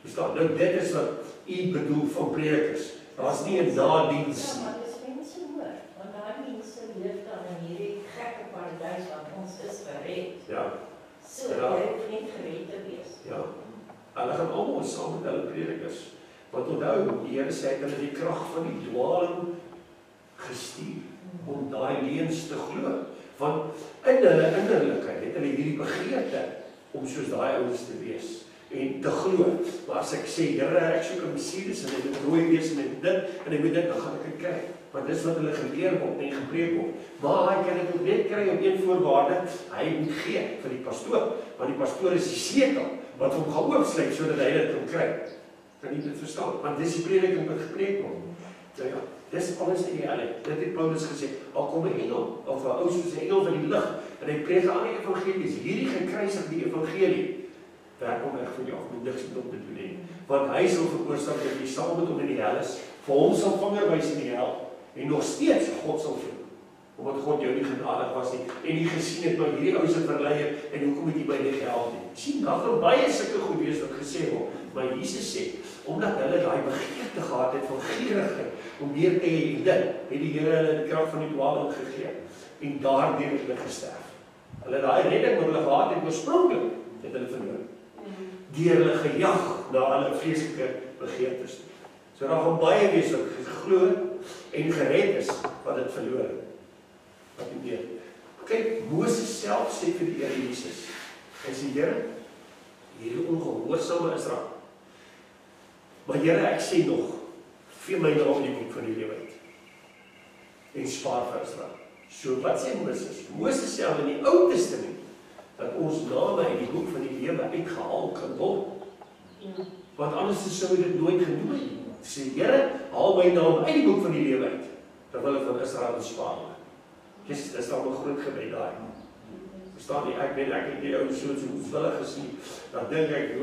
B: Verstaan, nou dit is wat u bedoel van predikers. Daar's nie 'n nadiens.
C: Ja, maar dis mense hoor, want daai mense leef dan in hierdie gekke paradys wat ons is gered.
B: Ja.
C: So, jy hoef nie gered te wees.
B: Ja. Hulle gaan almal saam met hulle predikers. Want onthou, die Here sê dat hulle die krag van die dwaling gestuur om daai leuns te glo. Want in hulle innerlikheid het hulle hierdie begeerte om soos daai ouens te wees en te glo. Maar as ek sê, Here, ek soek 'n Messias en hy moet rooi wees en hy moet dit en hy moet dit, dan gaan ek dit kry. Want dis wat hulle geleer word en gepreek word. Maar hy kan dit ook net kry op een voorwaarde, hy moet gee vir die pastoor. Want die pastoor is die sleutel wat hom gaan oopsluit sodat hy dit kan kry. Kan nie dit verstaan, want dis die prediking wat gepreek word. Nou ja, dis alles in die helle. Dit het Paulus gesê, al kom 'n engel, of 'n ou soos 'n engel van die lig, en hy preek 'n ander evangelie, is hierdie gekruisig die evangelie, werk hom weg van jou af, moet niks met hom te doen hê. Want hy sal veroorsaak dat jy saam met hom in die hel is, vir hom sal vingerwys in die hel, en nog steeds God sal vloek. Omdat God jou nie genadig was nie, en nie gesien het, maar hierdie ou se verleier, en hoekom het jy by die geld nie? Sien, daar gaan baie sulke goed wees wat gesê word, maar Jesus sê, omdat hulle daai begeerte gehad het van gierigheid, om meer te hê en dit, het die Here hulle die krag van die dwaling gegee, en daardeur het hulle gesterf. Hulle daai redding wat hulle gehad het, oorspronklik, het hulle verloor. Deur hulle gejag na hulle vleeslike begeertes. So daar gaan baie wees wat geglo en gered is, wat dit verloor het. Wat nie meer. Kyk, Moses self sê vir die Here Jesus, hy sê, Here, hierdie ongehoorsame Israel. Maar Here, ek sê nog, vee my naam in die boek van die lewe uit. En spaar vir Israel. So wat sê Moses? Moses sê al in die Ou Testament, dat ons name in die boek van die lewe uitgehaal kan word. Want anders sou dit nooit gedoen het. Sê, Here, haal my naam uit die boek van die lewe uit, terwyl ek van Israel bespaar word. Dis dan 'n groot gebed daai. Verstaan nie, ek het die ou so moeswillig gesien, dan dink ek,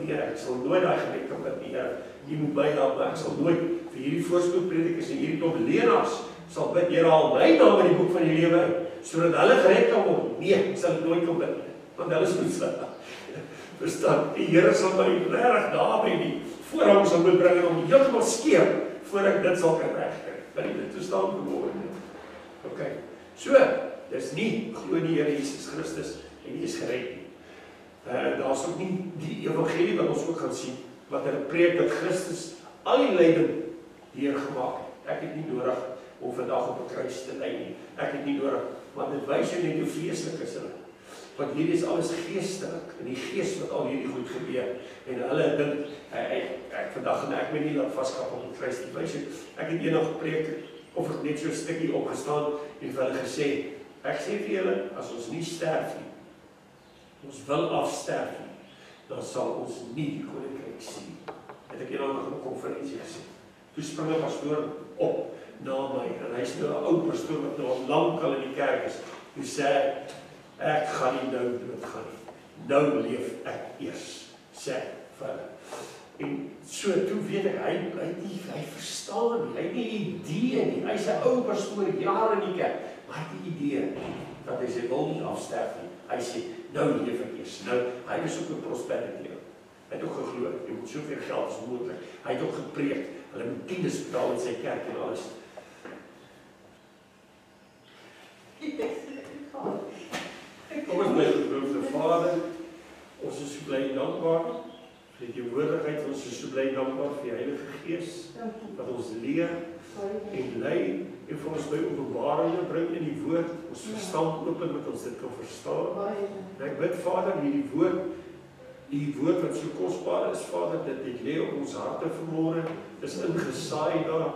B: nee, ek sal nooit daai gebed kan bid nie, Here, jy moet my help, ek sal nooit vir hierdie voorspoedpredikers en hierdie top leraars sal bid, Here, haal my naam in die boek van die lewe uit, sodat hulle gered kan word. Nee, ek sal nooit kan bid, want hulle is moeswillig. Verstaan, die Here sal my regtig daarby die voorhangsel moet bring om heeltemal skeef voor ek dit sal kan regkry. Kan jy dit verstaan vanmôre? OK. So, dis nie glo die Here Jesus Christus en jy is gered nie. Daar's ook nie die evangelie wat ons ook gaan sien wat hulle preek dat Christus al die lyding deurgemaak het. Ek het nie nodig om vandag op 'n kruis te ly nie. Ek het nie nodig, want dit wys jou net hoe vleeslik is hulle. Want hierdie is alles geestelik, in die gees wat al hierdie goed gebeur. En hulle dink, ek vandag en ek moet nie laat vaskap op 'n kruis nie. Wys jy, ek het eendag gepreek, of ek net so 'n stukkie opgestaan en vir hulle gesê, ek sê vir julle, as ons nie sterf nie, ons wil afsterf nie, dan sal ons nie die koninkryk sien. Het ek eendag op 'n konferensie gesê. Toe spring 'n pastoor op na my, en hy is nou 'n ou pastoor wat nou al lank al in die kerk is. Toe sê ek gaan nie nou doodgaan nie. Nou leef ek eers, sê vir hulle. En so, toe weet ek, hy verstaan nie, hy het nie idee nie, hy is 'n ou pastoor, jare in die kerk, maar hy het die idee, dat hy sy wil nie afsterf nie. Hy sê, nou leef ek eers, nou, hy is ook 'n prosperity. Hy het ook geglo, jy moet soveel geld as moontlik, hy het ook gepreek, hulle moet tiendes betaal in sy kerk en alles. Kom ons bly geloofde Vader, ons is so bly en dankbaar vir die teenwoordigheid, ons is so bly en dankbaar vir die Heilige Gees, wat ons leer en lei, en vir ons by openbaringe bring in die woord, ons verstand open, dat ons dit kan verstaan. En ek bid Vader, die woord wat so kosbaar is, Vader, dit lê op ons harte vanmôre, is ingesaai daar,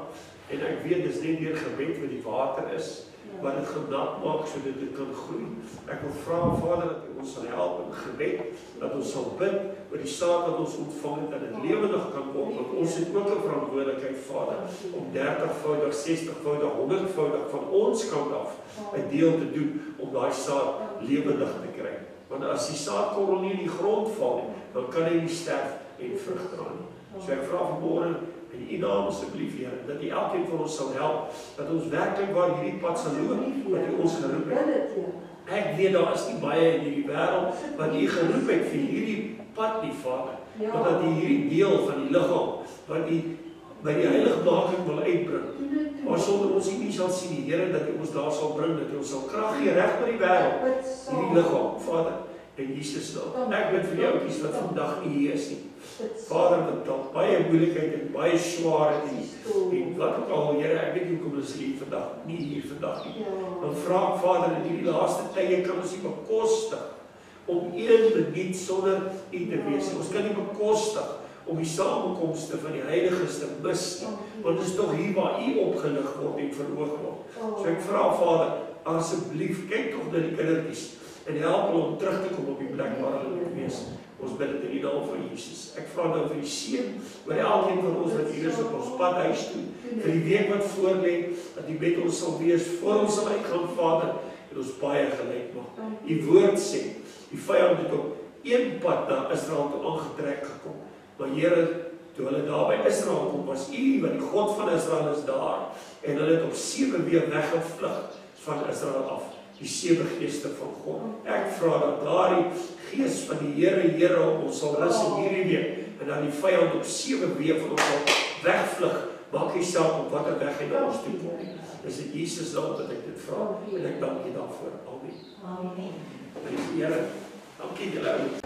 B: en ek weet, dis net deur gebed wat die water is, wat dit genat maak, sodat dit kan groei. Ek wil vra, Vader, dat U ons sal help in gebed, dat ons sal bid oor die saad wat ons ontvang het, dat dit lewendig kan word, want ons het ook 'n verantwoordelikheid, Vader, om 30voudig, 60voudig, 100voudig van ons kant af 'n deel te doen, om daai saad lewendig te kry. Want as die saadkorrel nie in die grond val nie, dan kan hy nie sterf en vrug dra nie. So ek vra vanmôre, in U naam asseblief, Here, dat U elkeen van ons sal help, dat ons werklik waar hierdie pad sal loop, wat U ons geroep het. Ek weet daar is nie baie in hierdie wêreld wat U geroep het vir hierdie pad nie, Vader, maar dat U hierdie deel van die liggaam, wat U by die heiligmaking wil uitbring, maar sonder ons nie sal sien, die Here, dat U ons daar sal bring, dat U ons sal krag gee reg by die wêreld, hierdie liggaam, Vader, in Jesus naam. Ek bid vir die ouetjies wat vandag nie hier is nie. Vader, wat dalk baie moeilikheid en baie swaarheid en wat ook al, Here, ek weet nie hoekom hulle hier vandag, nie hier vandag nie. Dan vra ek, Vader, in hierdie laaste tye kan ons nie bekostig om 1 minuut sonder U te wees. Ons kan nie bekostig om die samenkomste van die heiliges te mis nie, want dit is toch hier waar U opgelig word en verhoog word. So ek vra, Vader, asseblief, kyk toch na die kindertjies en help hulle om terug te kom op die plek waar hulle moet wees. Ons bid dit in die naam van Jesus. Ek vra nou vir die seën oor elkeen van ons wat hier is op ons pad huis toe, vir die week wat voorlê, dat U met ons sal wees, voor ons sal uitgaan, Vader, en ons baie gelyk maak. U woord sê, die vyand het op een pad na Israel toe aangetrek gekom, maar Here, toe hulle daar by Israel kom, was U, wat die God van Israel is daar, en hulle het op 7 weer weggevlug van Israel af. Die 7 geeste van God. Ek vra dat daardie gees van die Here op ons sal rus in hierdie week, en dan die vyand op 7 weer van ons sal wegvlug, maak nie saak op watter weg hy na ons toe kom nie. Dis in Jesus naam dat ek dit vra, en ek dank U daarvoor. Amen.
C: Amen.
B: Prys die Here. Dankie julle ou.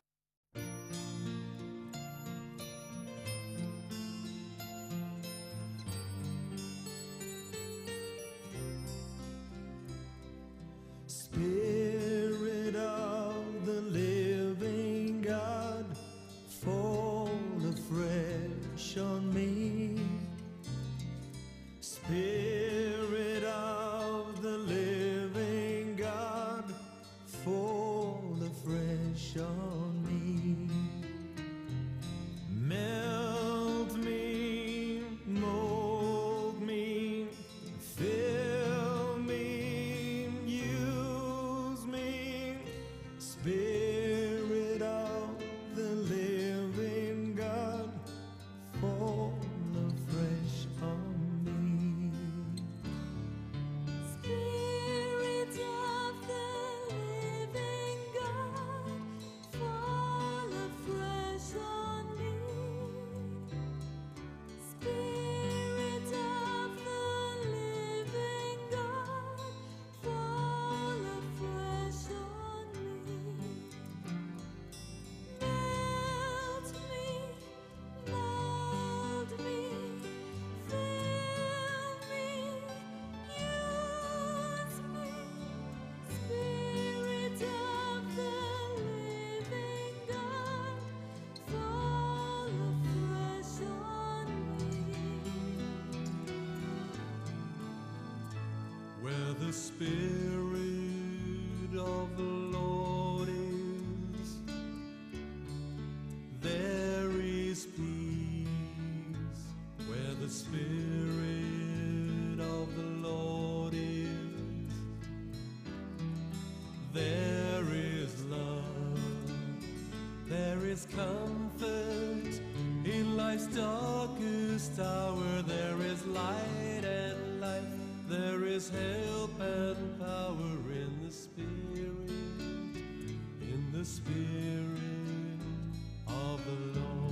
A: Spirit
D: Spirit of the Lord is, there is peace. Where the Spirit of the Lord is, there is love, there is comfort in life's darkest hour. There is light and life, there is help and power in the Spirit of the Lord.